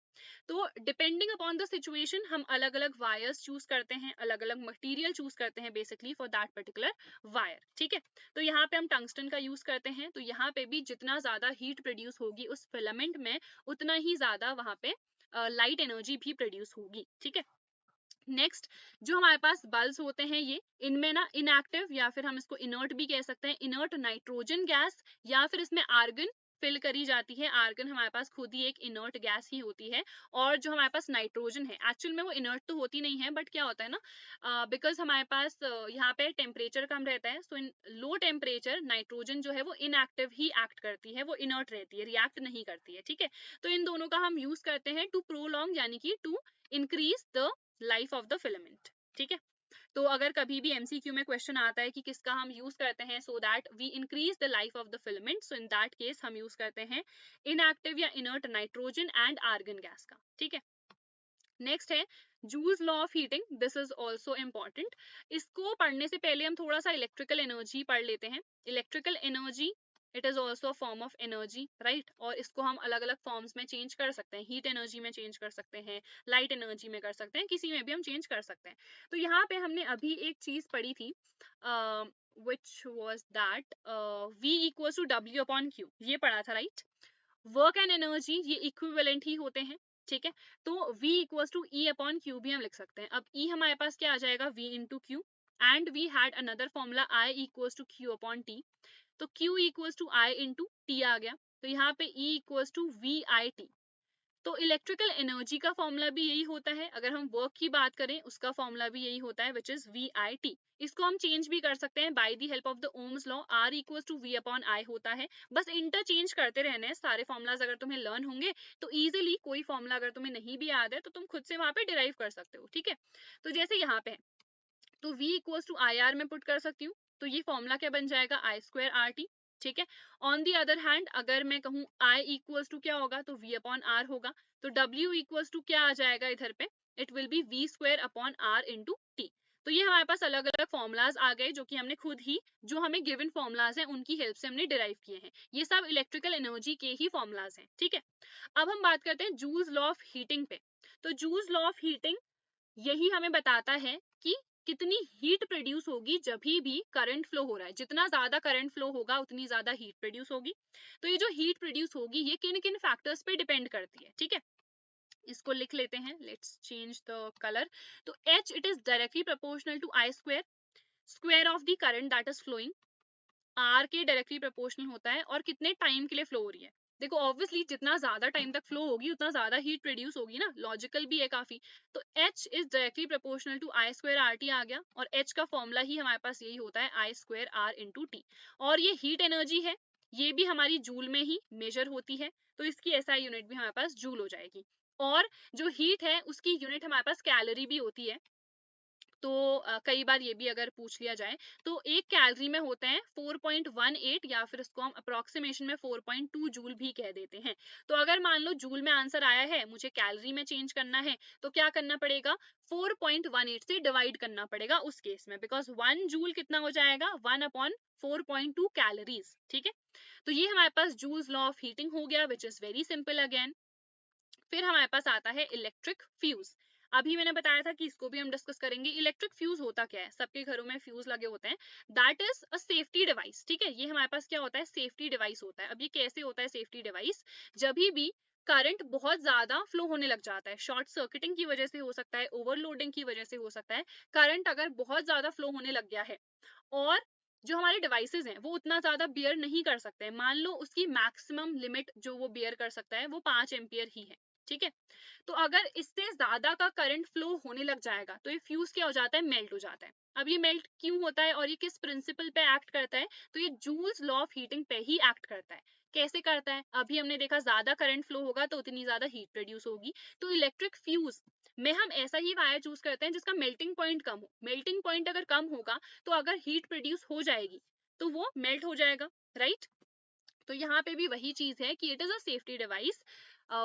तो डिपेंडिंग अपॉन द सिचुएशन हम अलग अलग वायर्स चूज करते हैं, अलग अलग मटेरियल चूज करते हैं basically for that particular wire, ठीक है। तो यहाँ पे हम टंगस्टन का यूज करते हैं, तो यहाँ पे भी जितना ज्यादा हीट प्रोड्यूस होगी उस फिलामेंट में उतना ही ज्यादा वहां पे लाइट एनर्जी भी प्रोड्यूस होगी, ठीक है। नेक्स्ट, जो हमारे पास बल्ब्स होते हैं ये, इनमें ना इनएक्टिव या फिर हम इसको इनर्ट भी कह सकते हैं, इनर्ट नाइट्रोजन गैस या फिर इसमें आर्गन फिल करी जाती है। आर्गन हमारे पास खुद ही एक इनर्ट गैस ही होती है, और जो हमारे पास नाइट्रोजन है एक्चुअल में वो इनर्ट तो होती नहीं है, बट क्या होता है ना, बिकॉज हमारे पास यहाँ पे टेम्परेचर कम रहता है, सो इन लो टेम्परेचर नाइट्रोजन जो है वो इनएक्टिव ही एक्ट करती है, वो इनर्ट रहती है, रिएक्ट नहीं करती है, ठीक है। तो इन दोनों का हम यूज करते हैं टू प्रोलॉन्ग यानी कि to increase the life of the filament, ठीक है। तो अगर कभी भी एमसीक्यू में क्वेश्चन आता है कि किसका हम यूज करते हैं so that we increase the life of the filament, so in that case हम यूज करते हैं इनएक्टिव या inert nitrogen and argon gas का, ठीक है। नेक्स्ट है Joule's law of heating, this is also important. इसको पढ़ने से पहले हम थोड़ा सा इलेक्ट्रिकल एनर्जी पढ़ लेते हैं। Electrical energy it is also a form of energy, right, और इसको हम अलग अलग फॉर्म्स में चेंज कर सकते हैं, हीट एनर्जी में चेंज कर सकते हैं, लाइट एनर्जी में कर सकते हैं, किसी में भी हम चेंज कर सकते हैं। तो यहाँ पे हमने अभी एक चीज पढ़ी थी which was that V equals to W upon Q, ये पढ़ा था, राइट। वर्क एंड एनर्जी ये इक्विवेलेंट ही होते हैं, ठीक है। तो V equals to E upon Q भी हम लिख सकते हैं। अब E हमारे पास क्या आ जाएगा, V into Q, and we had another formula I equals to Q upon T, तो Q equals to I into T आ गया, तो यहाँ पे E इक्वल्स टू VIT। तो इलेक्ट्रिकल एनर्जी का फॉर्मूला भी यही होता है, अगर हम वर्क की बात करें उसका फॉर्मूला भी यही होता है विच इज VIT। इसको हम चेंज भी कर सकते हैं by the help of the Ohm's law, R equals to V upon I होता है। बस इंटरचेंज करते रहने हैं सारे फॉर्मूलाज, अगर तुम्हें लर्न होंगे तो इजीली कोई फॉर्मूला अगर तुम्हें नहीं भी याद है तो तुम खुद से वहां पे डिराइव कर सकते हो, ठीक है। तो जैसे यहाँ पे है तो V इक्वल्स टू IR में पुट कर सकती हूँ, तो ये फॉर्मूला क्या बन जाएगा, I स्क्वायर RT, ठीक है। ऑन दी अदर हैंड अगर मैं कहूँ I इक्वल्स टू क्या होगा, तो V अपॉन R होगा, तो W इक्वल्स टू क्या आ जाएगा इधर पे, it will B V square upon R into T। तो ये हमारे पास अलग अलग फॉर्मूलाज आ गए जो कि हमने खुद ही, जो हमें गिवन फॉर्मूलाज हैं उनकी हेल्प से हमने डिराइव किए हैं। ये सब इलेक्ट्रिकल एनर्जी के ही फॉर्मूलाज हैं, ठीक है। अब हम बात करते हैं जूल्स लॉ ऑफ हीटिंग पे। तो जूल्स लॉ ऑफ हीटिंग यही हमें बताता है कि कितनी हीट प्रोड्यूस होगी जब भी करंट फ्लो हो रहा है, जितना ज्यादा करंट फ्लो होगा उतनी ज्यादा हीट प्रोड्यूस होगी। तो ये जो हीट प्रोड्यूस होगी ये किन किन फैक्टर्स पे डिपेंड करती है, ठीक है। इसको लिख लेते हैं, लेट्स चेंज द कलर। तो H it is directly proportional to I square, square of the current that is flowing, R के डायरेक्टली प्रोपोर्शनल होता है और कितने टाइम के लिए फ्लो हो रही है। देखो ऑब्वियसली जितना ज्यादा टाइम तक फ्लो होगी उतना ज्यादा हीट प्रोड्यूस होगी ना, लॉजिकल भी है काफी। तो H is directly proportional to I square RT आ गया, और H का फॉर्मूला ही हमारे पास यही होता है I square R into T। और ये हीट एनर्जी है, ये भी हमारी जूल में ही मेजर होती है, तो इसकी SI यूनिट भी हमारे पास जूल हो जाएगी। और जो हीट है उसकी यूनिट हमारे पास कैलोरी भी होती है। तो कई बार ये भी अगर पूछ लिया जाए तो एक कैलोरी में होते हैं 4.18, या फिर इसको हम अप्रोक्सीमेशन में 4.2 जूल भी कह देते हैं। तो अगर मान लो जूल में आंसर आया है, मुझे कैलोरी में चेंज करना है, तो क्या करना पड़ेगा, 4.18 से डिवाइड करना पड़ेगा उस केस में, बिकॉज 1 जूल कितना हो जाएगा, 1 अपॉन 4.2 कैलोरीज, ठीक है। तो ये हमारे पास जूल्स लॉ ऑफ हीटिंग हो गया which is very simple again. फिर हमारे पास आता है इलेक्ट्रिक फ्यूज। अभी मैंने बताया था कि इसको भी हम डिस्कस करेंगे। इलेक्ट्रिक फ्यूज होता क्या है, सबके घरों में फ्यूज लगे होते हैं, that is a safety device, ठीक है। ये हमारे पास क्या होता है, सेफ्टी डिवाइस होता है। अब ये कैसे होता है सेफ्टी डिवाइस, जब भी करंट बहुत ज्यादा फ्लो होने लग जाता है, शॉर्ट सर्किटिंग की वजह से हो सकता है, ओवरलोडिंग की वजह से हो सकता है, करंट अगर बहुत ज्यादा फ्लो होने लग गया है और जो हमारे डिवाइसेस हैं वो उतना ज्यादा बियर नहीं कर सकते हैं, मान लो उसकी मैक्सिमम लिमिट जो वो बियर कर सकता है वो 5 एम्पियर ही है, ठीक है। तो अगर इससे ज्यादा का करंट फ्लो होने लग जाएगा तो ये फ्यूज क्या हो जाता है, मेल्ट हो जाता है। अब ये मेल्ट क्यों होता है और ये किस प्रिंसिपल पे एक्ट करता है, तो ये जूल्स लॉ ऑफ हीटिंग पे ही एक्ट करता है। कैसे करता है, अभी हमने देखा ज्यादा करंट फ्लो होगा तो उतनी ज्यादा हीट प्रोड्यूस होगी। तो इलेक्ट्रिक फ्यूज में हम ऐसा ही वायर चूज करते हैं जिसका मेल्टिंग पॉइंट कम हो। मेल्टिंग पॉइंट अगर कम होगा तो अगर हीट प्रोड्यूस हो जाएगी तो वो मेल्ट हो जाएगा, राइट। तो यहाँ पे भी वही चीज है कि it is a safety device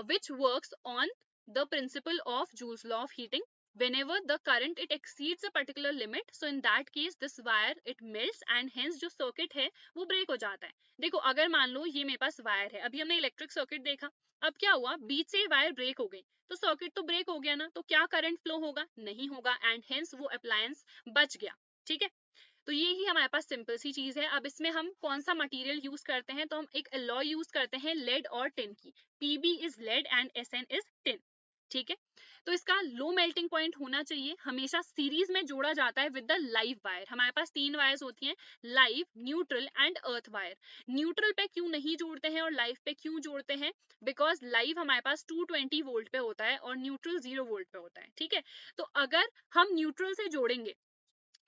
which works on the principle of Joule's law of heating. Whenever the current it exceeds a particular limit, so in that case this wire it melts and hence जो circuit है वो break हो जाता है। देखो अगर मान लो ये मेरे पास वायर है, अभी हमने इलेक्ट्रिक सर्किट देखा, अब क्या हुआ, बीच से वायर ब्रेक हो गई तो सर्किट तो ब्रेक हो गया ना, तो क्या करंट फ्लो होगा, नहीं होगा, एंड हेंस वो अप्लायंस बच गया, ठीक है। तो ये ही हमारे पास सिंपल सी चीज है। अब इसमें हम कौन सा मटेरियल यूज करते हैं, तो हम एक अलॉय यूज करते हैं लेड और टिन की। PB is lead and SN is tin, ठीक है। तो इसका लो मेल्टिंग पॉइंट होना चाहिए, हमेशा सीरीज में जोड़ा जाता है विद द लाइव वायर। हमारे पास 3 वायर्स होती हैं, live, neutral and earth wire. Neutral पे क्यों नहीं जोड़ते हैं और लाइव पे क्यों जोड़ते हैं, बिकॉज लाइव हमारे पास 220 वोल्ट पे होता है और न्यूट्रल 0 वोल्ट पे होता है, ठीक है। तो अगर हम न्यूट्रल से जोड़ेंगे,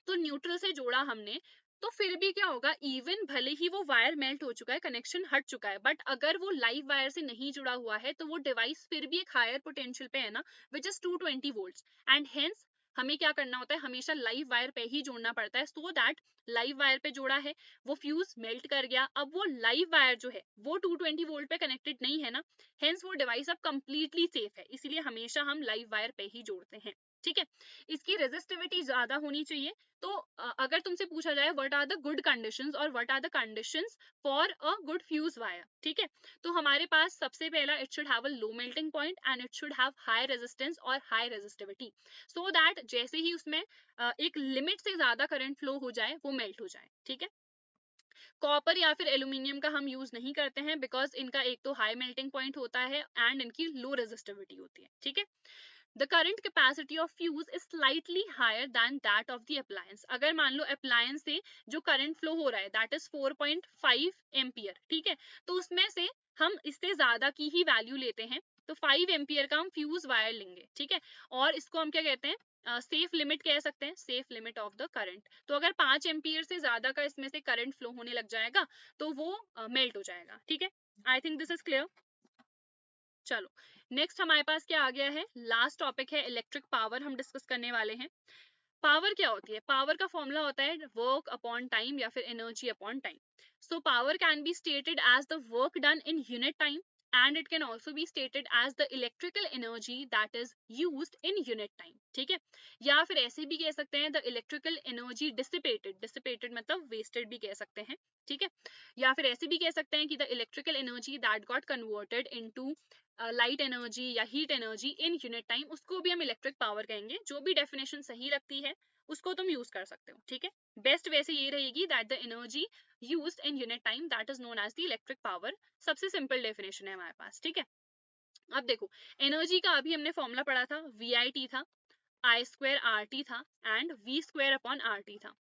तो न्यूट्रल से जोड़ा हमने, तो फिर भी क्या होगा, इवन भले ही वो वायर मेल्ट हो चुका है, कनेक्शन हट चुका है, बट अगर वो लाइव वायर से नहीं जुड़ा हुआ है तो वो डिवाइस फिर भी एक हायर पोटेंशियल पे है ना, which is 220 volts, and hence हमें क्या करना होता है, हमेशा लाइव वायर पे ही जोड़ना पड़ता है, सो दैट लाइव वायर पे जोड़ा है, वो फ्यूज मेल्ट कर गया, अब वो लाइव वायर जो है वो 220 वोल्ट पे कनेक्टेड नहीं है ना, हेंस वो डिवाइस अब कंप्लीटली सेफ है, इसलिए हमेशा हम लाइव वायर पे ही जोड़ते हैं। ठीक है, इसकी रेजिस्टिविटी ज्यादा होनी चाहिए। तो अगर तुमसे पूछा जाए what are the good conditions और what are the conditions for a good fuse wire, ठीक है, तो हमारे पास सबसे पहला, it should have a low melting point and it should have high resistance और हाई रेजिस्टिविटी, सो दैट जैसे ही उसमें एक लिमिट से ज्यादा करंट फ्लो हो जाए वो मेल्ट हो जाए। ठीक है, कॉपर या फिर एल्यूमिनियम का हम यूज नहीं करते हैं, बिकॉज इनका एक तो हाई मेल्टिंग पॉइंट होता है एंड इनकी लो रेजिस्टिविटी होती है। ठीक है, the current capacity of fuse is slightly higher than that of the appliance। अगर मान लो appliance से जो current flow हो रहा है that is 4.5 एम्पियर, ठीक है, तो उसमें से हम इससे ज्यादा की ही वैल्यू लेते हैं, तो 5 एम्पियर का हम फ्यूज वायर लेंगे। ठीक है, और इसको हम क्या कहते हैं, सेफ लिमिट कह सकते हैं, safe limit of the current. तो अगर 5 एम्पियर से ज्यादा का इसमें से करंट फ्लो होने लग जाएगा तो वो मेल्ट हो जाएगा। ठीक है, I think this is clear. चलो नेक्स्ट हमारे पास क्या आ गया है, लास्ट टॉपिक है इलेक्ट्रिक पावर, हम डिस्कस करने वाले हैं। पावर क्या होती है, पावर का फॉर्मूला होता है वर्क अपॉन टाइम या फिर energy upon time. So power can be stated as the work done in unit time and it can also be stated as the electrical energy that is used in unit time. ठीक है, या फिर ऐसे भी कह सकते हैं the electrical energy dissipated, dissipated मतलब वेस्टेड भी कह सकते हैं। ठीक है, या फिर ऐसे भी कह सकते हैं कि the electrical energy that got converted into light energy या heat energy in unit time, उसको भी हम इलेक्ट्रिक पावर कहेंगे। जो भी डेफिनेशन सही लगती है उसको तुम यूज कर सकते हो। ठीक है, बेस्ट वैसे ये रहेगी that the energy used in unit time that is known as the electric power, सबसे सिंपल डेफिनेशन है हमारे पास। ठीक है, अब देखो एनर्जी का अभी हमने फॉर्मूला पढ़ा था, VIT था, I स्क्वायर RT था and V square upon RT था।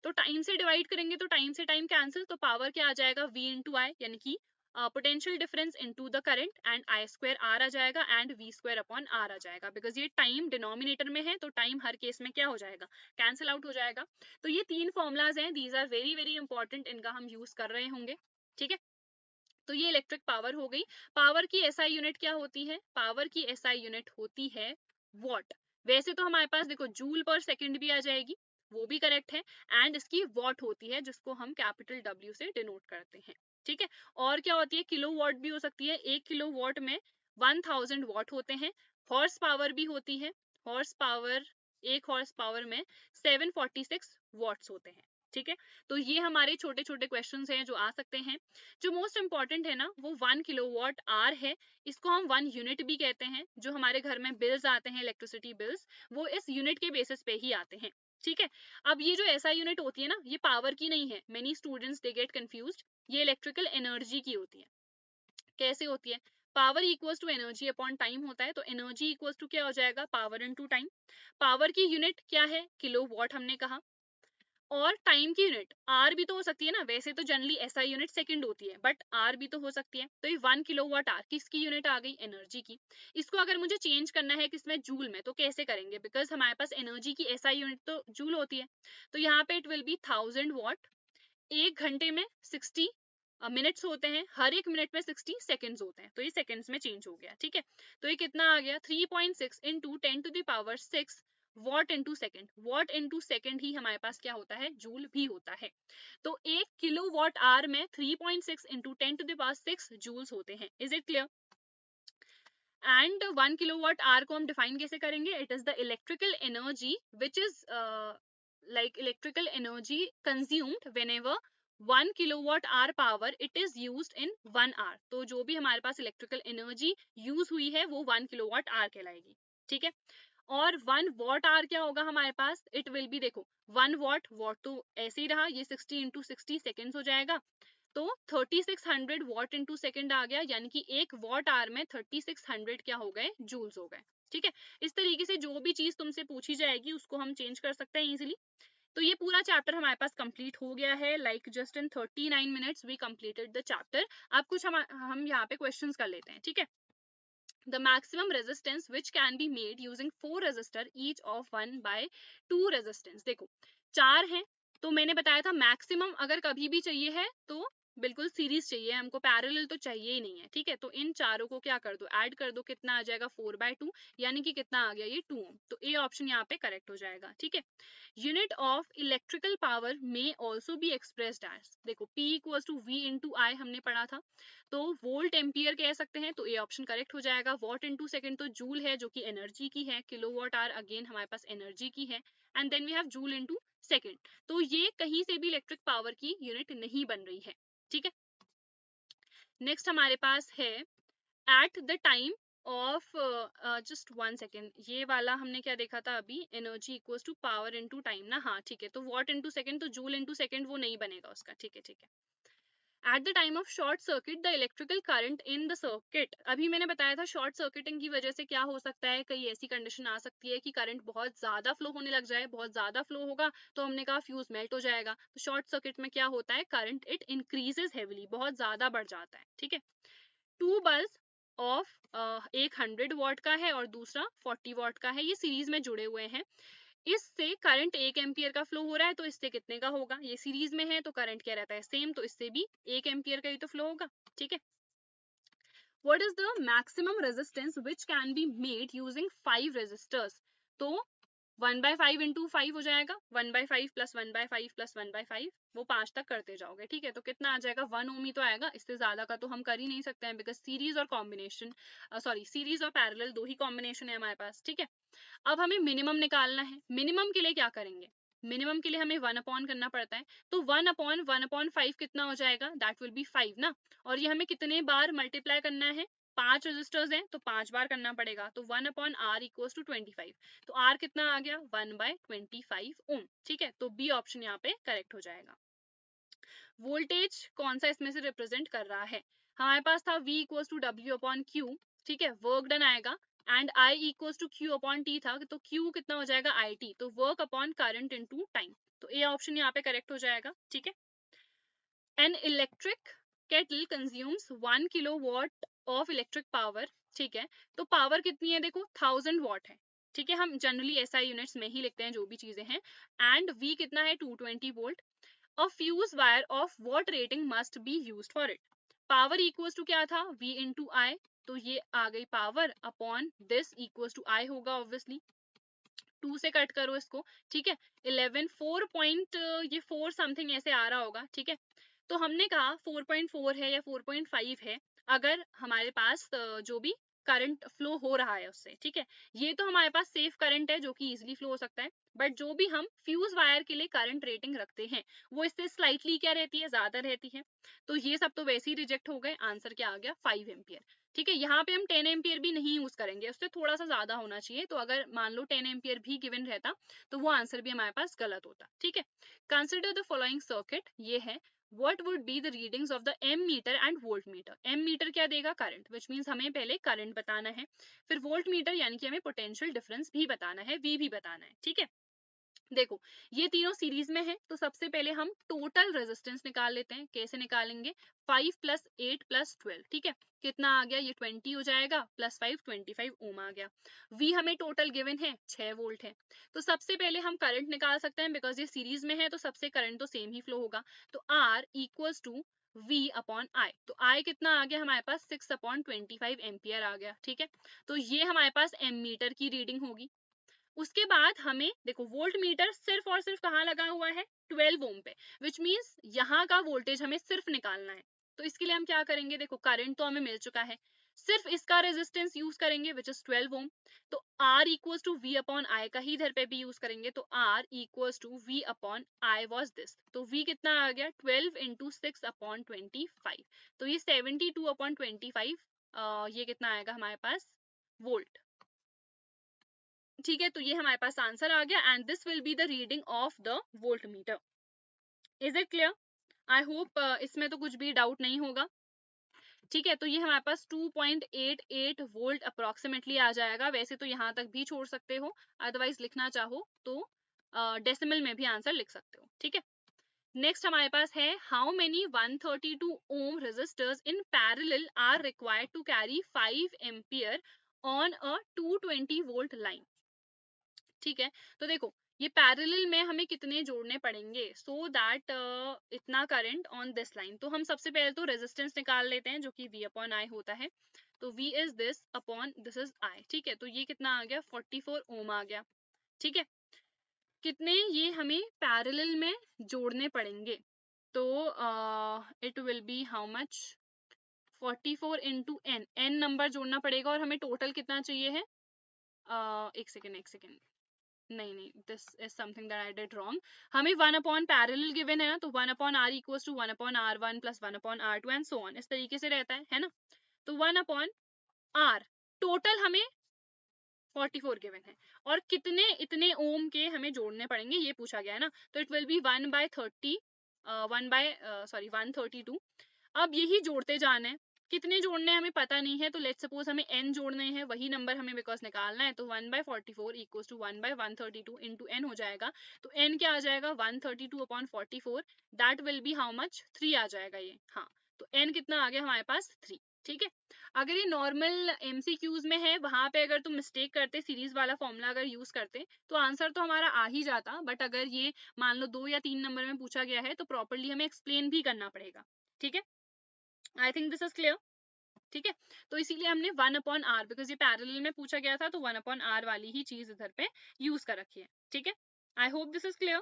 तो टाइम से डिवाइड करेंगे तो टाइम से टाइम कैंसिल, तो पावर क्या आ जाएगा, V इंटू आई, यानी कि potential difference into the current, and I square R आ जाएगा and V square upon R आ जाएगा, बिकॉज ये टाइम डिनोमिनेटर में है तो टाइम हर केस में क्या हो जाएगा, कैंसिल आउट हो जाएगा। तो ये तीन फॉर्मुलाज हैं, these are very very important, इनका हम यूज कर रहे होंगे। ठीक है, तो ये इलेक्ट्रिक पावर हो गई। पावर की एसआई यूनिट क्या होती है, पावर की एसआई यूनिट होती है वॉट। वैसे तो हमारे पास देखो जूल पर सेकंड भी आ जाएगी, वो भी करेक्ट है, एंड इसकी वॉट होती है जिसको हम कैपिटल W से डिनोट करते हैं। ठीक है, और क्या होती है, किलो वॉट भी हो सकती है, 1 किलो वॉट में 1000 वॉट होते हैं। हॉर्स पावर भी होती है, हॉर्स पावर, एक हॉर्स पावर में 746 वॉट्स होते हैं। ठीक है, तो ये हमारे छोटे छोटे क्वेश्चंस हैं जो आ सकते हैं। जो मोस्ट इंपॉर्टेंट है ना वो 1 किलोवाट आवर है, इसको हम 1 यूनिट भी कहते हैं। जो हमारे घर में बिल्स आते हैं, इलेक्ट्रिसिटी बिल्स, वो इस यूनिट के बेसिस पे ही आते हैं। ठीक है, अब ये जो ऐसा यूनिट होती है ना, ये पावर की नहीं है, many students they get confused, ये इलेक्ट्रिकल एनर्जी की होती है। कैसे होती है, power equals to energy upon time होता है, तो एनर्जी इक्वल्स टू क्या हो जाएगा, पावर इनटू टाइम। पावर की यूनिट क्या है, किलोवाट हमने कहा, और टाइम की यूनिट आर भी तो हो सकती है ना, वैसे तो जनरली एसआई यूनिट सेकंड होती है बट आर भी तो हो सकती है। तो ये 1 किलोवाट आर किसकी यूनिट आ गई, एनर्जी की। इसको अगर मुझे चेंज करना है किसमें, जूल में, तो कैसे करेंगे, बिकॉज हमारे पास एनर्जी की एसआई यूनिट तो जूल होती है। तो यहाँ पे इट विल बी 1000 वॉट, एक घंटे में 60 मिनट्स होते हैं, हर एक मिनट में 60 सेकंड्स होते हैं, तो ये सेकंड्स में चेंज हो गया। ठीक है, तो ये कितना आ गया, 3.6 into 10 to the power 6 watt into second, watt into second ही हमारे पास क्या होता है, जूल भी होता है। तो एक किलो वॉट आवर में 3.6 into 10 to the power 6 joules होते हैं। Is it clear? And 1 kilowatt hour को हम डिफाइन कैसे करेंगे, it is the electrical energy which is like electrical energy consumed whenever 1 kilowatt hour power it is used in 1 hour। तो जो भी हमारे पास इलेक्ट्रिकल एनर्जी यूज हुई है वो 1 किलोवाट आवर कहलाएगी। ठीक है, और 1 वॉट आवर क्या होगा हमारे पास, इट विल बी, देखो 1 वॉट, वॉट तो ऐसे ही रहा, ये 60 इंटू 60 सेकेंड्स हो जाएगा, तो 3600 वॉट इंटू सेकेंड आ गया, यानी कि एक वॉट आवर में 3600 क्या हो गए, जूल्स हो गए। ठीक है, इस तरीके से जो भी चीज तुमसे पूछी जाएगी उसको हम चेंज कर सकते हैं इजीली। तो ये पूरा चैप्टर हमारे पास कंप्लीट हो गया है, like just in 39 minutes we completed the chapter. अब कुछ हम यहाँ पे क्वेश्चंस कर लेते हैं। ठीक है, the maximum resistance which can be made using 4 resistor each of 1 by 2 resistance। देखो 4 है तो मैंने बताया था मैक्सिमम अगर कभी भी चाहिए है तो बिल्कुल सीरीज चाहिए हमको, पैरेलल तो चाहिए ही नहीं है, ठीक है। तो इन चारों को क्या कर दो, ऐड कर दो, कितना आ जाएगा 4/2, यानी कि कितना आ गया ये 2 ओम। तो ए ऑप्शन यहाँ पे करेक्ट हो जाएगा, ठीक है। यूनिट ऑफ इलेक्ट्रिकल पावर में ऑल्सो बी एक्सप्रेस्ड एज, देखो P equals to V into I हमने पढ़ा था, तो वोल्ट एम्पियर कह सकते हैं, तो ए ऑप्शन करेक्ट हो जाएगा। वॉट इंटू सेकेंड तो जूल है जो कि एनर्जी की है, किलोवाट आवर अगेन हमारे पास एनर्जी की है, and then we have joule into second. तो ये कहीं से भी इलेक्ट्रिक पावर की यूनिट नहीं बन रही है, ठीक है। नेक्स्ट हमारे पास है at the time of, just 1 second, ये वाला हमने क्या देखा था अभी, energy equals to power into time ना, हाँ ठीक है। तो वॉट इनटू सेकंड तो जूल इनटू सेकंड वो नहीं बनेगा उसका, ठीक है ठीक है। At the time of short circuit the electrical current in the circuit, अभी मैंने बताया था शॉर्ट सर्किटिंग की वजह से क्या हो सकता है, कई ऐसी कंडीशन आ सकती है कि करंट बहुत ज्यादा फ्लो होने लग जाए, बहुत ज्यादा फ्लो होगा तो हमने कहा फ्यूज मेल्ट हो जाएगा। तो शॉर्ट सर्किट में क्या होता है, करंट इट इंक्रीजेस हेविली, बहुत ज्यादा बढ़ जाता है, ठीक है। टू बल्ब ऑफ एक 100 वॉट का है और दूसरा 40 वॉट का है, ये सीरीज में जुड़े हुए हैं। इससे करंट 1 एम्पियर का फ्लो हो रहा है, तो इससे कितने का होगा, ये सीरीज में है तो करंट क्या रहता है सेम, तो इससे भी 1 एम्पियर का ही तो फ्लो होगा, ठीक है। What is the maximum resistance which can be made using 5 resistors? तो 1/5 इंटू 5 हो जाएगा, 1/5 प्लस 1/5 प्लस 1/5, वो 5 तक करते जाओगे, ठीक है। तो कितना आ जाएगा, 1 ओम ही तो आएगा, इससे ज्यादा का तो हम कर ही नहीं सकते हैं, बिकॉज सीरीज और कॉम्बिनेशन, सॉरी सीरीज और पैरेलल दो ही कॉम्बिनेशन है हमारे पास, ठीक है। अब हमें मिनिमम निकालना है, मिनिमम के लिए क्या करेंगे, मिनिमम के लिए हमें 1 अपॉन करना पड़ता है, तो 1/1/5 कितना हो जाएगा, दैट विल बी 5 ना। और ये हमें कितने बार मल्टीप्लाई करना है, 5 रजिस्टर्स हैं तो 5 बार करना पड़ेगा, तो 1/r इक्वल्स टू 25, तो r कितना आ गया 1/25 ओम, ठीक है। तो बी ऑप्शन यहाँ पे करेक्ट हो जाएगा। वोल्टेज कौन सा इसमें से रिप्रेजेंट कर रहा है, हमारे पास था V इक्वल्स टू W/Q, ठीक है, वर्क डन आएगा, and I equals to Q/T था, तो Q कितना हो जाएगा IT, तो work upon current into time, तो ए ऑप्शन यहाँ पे करेक्ट हो जाएगा, ठीक है। An electric kettle consumes 1 kilowatt of electric power, ठीक है। तो पावर कितनी है, देखो 1000 वॉट है, ठीक है। हम जनरली SI यूनिट्स में ही लिखते हैं जो भी चीजें हैं, एंड V कितना है 220 volt. A fuse wire of what rating must be used for it? Power equals to क्या था, V into I, तो ये आ गई power upon this equals to I होगा ऑब्वियसली, 2 से कट करो इसको, ठीक है। 11 4 पॉइंट, ये 4 समथिंग ऐसे आ रहा होगा, ठीक है। तो हमने कहा 4.4 है या 4.5 है, अगर हमारे पास जो भी करंट फ्लो हो रहा है उससे, ठीक है। ये तो हमारे पास सेफ करंट है जो कि इजीली फ्लो हो सकता है, बट जो भी हम फ्यूज वायर के लिए करंट रेटिंग रखते हैं वो इससे स्लाइटली क्या रहती है, ज्यादा रहती है। तो ये सब तो वैसे ही रिजेक्ट हो गए, आंसर क्या आ गया 5 एम्पियर, ठीक है। यहाँ पे हम 10 एम्पियर भी नहीं यूज करेंगे, उससे थोड़ा सा ज्यादा होना चाहिए, तो अगर मान लो 10 एम्पियर भी गिवन रहता तो वो आंसर भी हमारे पास गलत होता, ठीक है। कंसिडर द फॉलोइंग सर्किट, ये है what would be the readings of the m meter and volt meter? m meter क्या देगा, करंट, which means हमें पहले करंट बताना है, फिर वोल्ट मीटर यानी कि हमें पोटेंशियल डिफरेंस भी बताना है, v भी बताना है, ठीक है। देखो ये तीनों सीरीज में है, तो सबसे पहले हम टोटल रेजिस्टेंस निकाल लेते हैं, कैसे निकालेंगे, 5 प्लस 8 प्लस 12, ठीक है। कितना आ गया, ये 20 हो जाएगा, प्लस 5 25 ओम आ गया। V हमें टोटल गिवन है 6 वोल्ट है, तो सबसे पहले हम करंट निकाल सकते हैं, बिकॉज ये सीरीज में है तो सबसे करंट तो सेम ही फ्लो होगा, तो R equals to V upon I, तो I कितना आ गया हमारे पास 6/25 एम्पियर आ गया, ठीक है। तो ये हमारे पास एम मीटर की रीडिंग होगी। उसके बाद हमें देखो वोल्ट मीटर सिर्फ और सिर्फ कहाँ लगा हुआ है, 12 ओम पे, विच मींस यहाँ का वोल्टेज हमें सिर्फ निकालना है। तो इसके लिए हम क्या करेंगे, देखो करंट तो हमें मिल चुका है, सिर्फ इसका रेजिस्टेंस यूज करेंगे विच इज 12 ओम, तो R equals to V upon I का ही इधर पे भी यूज करेंगे, तो R equals to V upon I was this, तो V कितना आ गया 12 इंटू 6/25, तो ये 72/25, ये कितना आएगा हमारे पास वोल्ट, ठीक है। तो ये हमारे पास आंसर आ गया, and this will be the reading of the volt meter. Is it clear, I hope इसमें तो कुछ भी डाउट नहीं होगा, ठीक है। तो ये हमारे पास 2.88 वोल्ट अप्रोक्सीमेटली आ जाएगा, वैसे तो यहाँ तक भी छोड़ सकते हो, अदरवाइज लिखना चाहो तो डेसिमल में भी आंसर लिख सकते हो, ठीक है। नेक्स्ट हमारे पास है how many 132 ohm resistors in parallel are required to carry 5 ampere on a 220 volt line, ठीक है। तो देखो ये पैरेलल में हमें कितने जोड़ने पड़ेंगे सो दैट इतना करंट ऑन दिस लाइन। तो हम सबसे पहले तो रेजिस्टेंस निकाल लेते हैं जो कि V अपॉन I होता है। तो V is this upon this is I, ठीक है। तो ये कितना आ गया 44 ओम आ गया, ठीक है। कितने ये हमें पैरेलल में जोड़ने पड़ेंगे, तो it will B how much 44 into n, n number जोड़ना पड़ेगा और हमें टोटल कितना चाहिए है, एक सेकेंड, नहीं, this is something that I did wrong. हमें 1 अपॉन पैरेलल गिवन है ना, तो 1 upon r equals to 1 upon r1 plus 1 upon r2 and so on, इस तरीके से रहता है ना। तो 1 अपॉन r, टोटल हमें 44 गिवन है और कितने इतने ओम के हमें जोड़ने पड़ेंगे ये पूछा गया है ना। तो इट विल बी 132। अब यही जोड़ते जाना है, कितने जोड़ने हैं हमें पता नहीं है, तो लेट्स सपोज हमें n जोड़ने हैं, वही नंबर हमें बिकॉज निकालना है। तो 1/44 इक्वल्स टू 1/132 इंटू n हो जाएगा। तो n क्या आ जाएगा 132 upon 44, that will be how much 3 आ जाएगा ये, हाँ। तो n कितना आ गया हमारे पास 3, ठीक है। अगर ये नॉर्मल MCQs में है वहां पे अगर तुम मिस्टेक करते सीरीज वाला फॉर्मूला अगर यूज करते तो आंसर तो हमारा आ ही जाता, बट अगर ये मान लो 2 या 3 नंबर में पूछा गया है तो प्रॉपरली हमें एक्सप्लेन भी करना पड़ेगा, ठीक है। I think this is clear, ठीक है। तो इसीलिए हमने 1 अपॉन आर, बिकॉज ये पैरेलल में पूछा गया था तो 1 अपॉन आर वाली ही चीज इधर पे यूज कर रखी है, ठीक है। आई hope this is clear.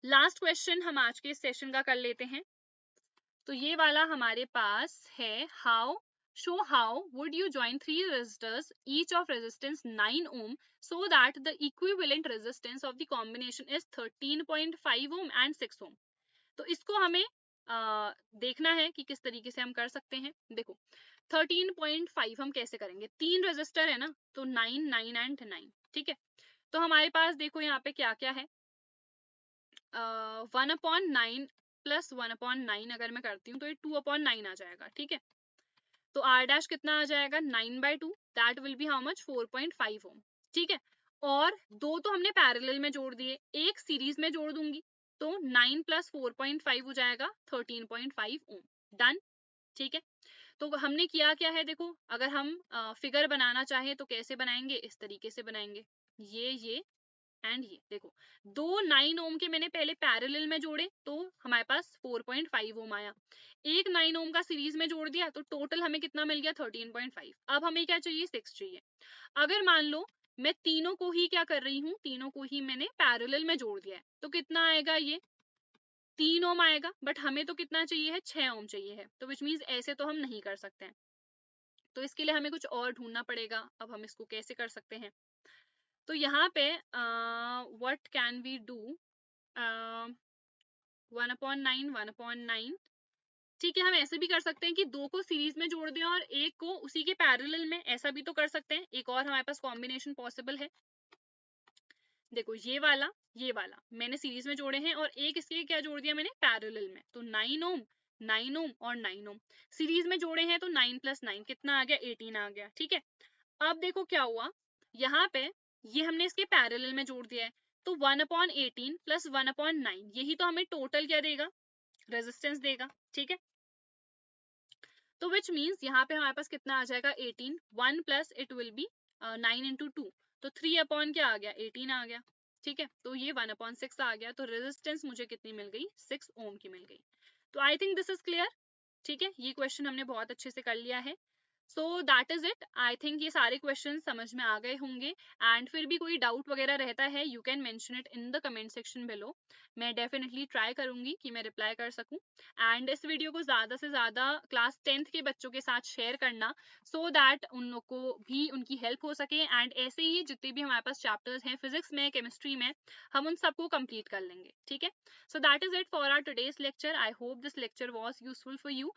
Last question हम आज के सेशन का कर लेते हैं। तो ये वाला हमारे पास है, how would you join 3 resistors each of resistance 9 ohm so that the equivalent resistance of the combination is 13.5 ohm and 6 ohm। तो इसको हमें देखना है कि किस तरीके से हम कर सकते हैं। देखो 13.5 हम कैसे करेंगे, 3 रेजिस्टर है ना, तो 9 9 एंड 9, ठीक है। तो हमारे पास देखो यहाँ पे क्या क्या है, 1 अपॉन 9 प्लस 1 अपॉन 9 अगर मैं करती हूँ तो ये 2 अपॉन 9 आ जाएगा, ठीक है। तो r डैश कितना आ जाएगा 9/2, that will be how much 4.5 ओम, ठीक है। और दो तो हमने पैरेलल में जोड़ दिए, एक सीरीज में जोड़ दूंगी, तो 9 प्लस 4.5 हो जाएगा 13.5 ओम, डन, ठीक है। तो हमने किया क्या है, देखो अगर हम फिगर बनाना चाहे तो कैसे बनाएंगे, इस तरीके से बनाएंगे, ये एंड ये देखो, दो 9 ओम के मैंने पहले पैरेलल में जोड़े तो हमारे पास 4.5 ओम आया, एक 9 ओम का सीरीज में जोड़ दिया तो टोटल हमें कितना मिल गया 13.5। अब हमें क्या चाहिए 6 चाहिए। अगर मान लो मैं तीनों को ही क्या कर रही हूँ, तीनों को ही मैंने पैरेलल में जोड़ दिया है, तो कितना आएगा ये 3 ओम आएगा, बट हमें तो कितना चाहिए है 6 ओम चाहिए है, तो विच मीन्स ऐसे तो हम नहीं कर सकते हैं, तो इसके लिए हमें कुछ और ढूंढना पड़ेगा। अब हम इसको कैसे कर सकते हैं, तो यहाँ पे व्हाट कैन वी डू, 1/9 1/9, ठीक है। हम ऐसे भी कर सकते हैं कि दो को सीरीज में जोड़ दें और एक को उसी के पैरेलल में, ऐसा भी तो कर सकते हैं। एक और हमारे पास कॉम्बिनेशन पॉसिबल है, देखो ये वाला मैंने सीरीज में जोड़े हैं और एक इसके क्या जोड़ दिया मैंने पैरेलल में, तो 9 ओम 9 ओम और 9 ओम सीरीज में जोड़े हैं, तो 9 प्लस 9 कितना आ गया 18 आ गया, ठीक है। अब देखो क्या हुआ, यहाँ पे ये हमने इसके पैरेलल में जोड़ दिया है, तो 1/18 प्लस 1/9 यही तो हमें टोटल क्या देगा, रेजिस्टेंस देगा, ठीक है। तो विच मीन्स यहाँ पे हमारे पास कितना आ जाएगा 18, 1 plus it will B 9 into 2, तो 3 अपॉन क्या आ गया 18 आ गया, ठीक है। तो ये 1/6 आ गया, तो रेजिस्टेंस मुझे कितनी मिल गई 6 ओम की मिल गई। तो आई थिंक दिस इज क्लियर, ठीक है। ये क्वेश्चन हमने बहुत अच्छे से कर लिया है। So that is it, I think ये सारे क्वेश्चन समझ में आ गए होंगे। एंड फिर भी कोई डाउट वगैरह रहता है you can mention it in the comment section below, मैं डेफिनेटली ट्राई करूंगी कि मैं रिप्लाई कर सकूं। एंड इस वीडियो को ज्यादा से ज्यादा क्लास 10th के बच्चों के साथ शेयर करना, सो दैट उन लोग को भी उनकी हेल्प हो सके। एंड ऐसे ही जितने भी हमारे पास चैप्टर्स हैं फिजिक्स में, केमिस्ट्री में, हम उन सबको कंप्लीट कर लेंगे, ठीक है। So that is it for our today's lecture, I hope this lecture was useful for you.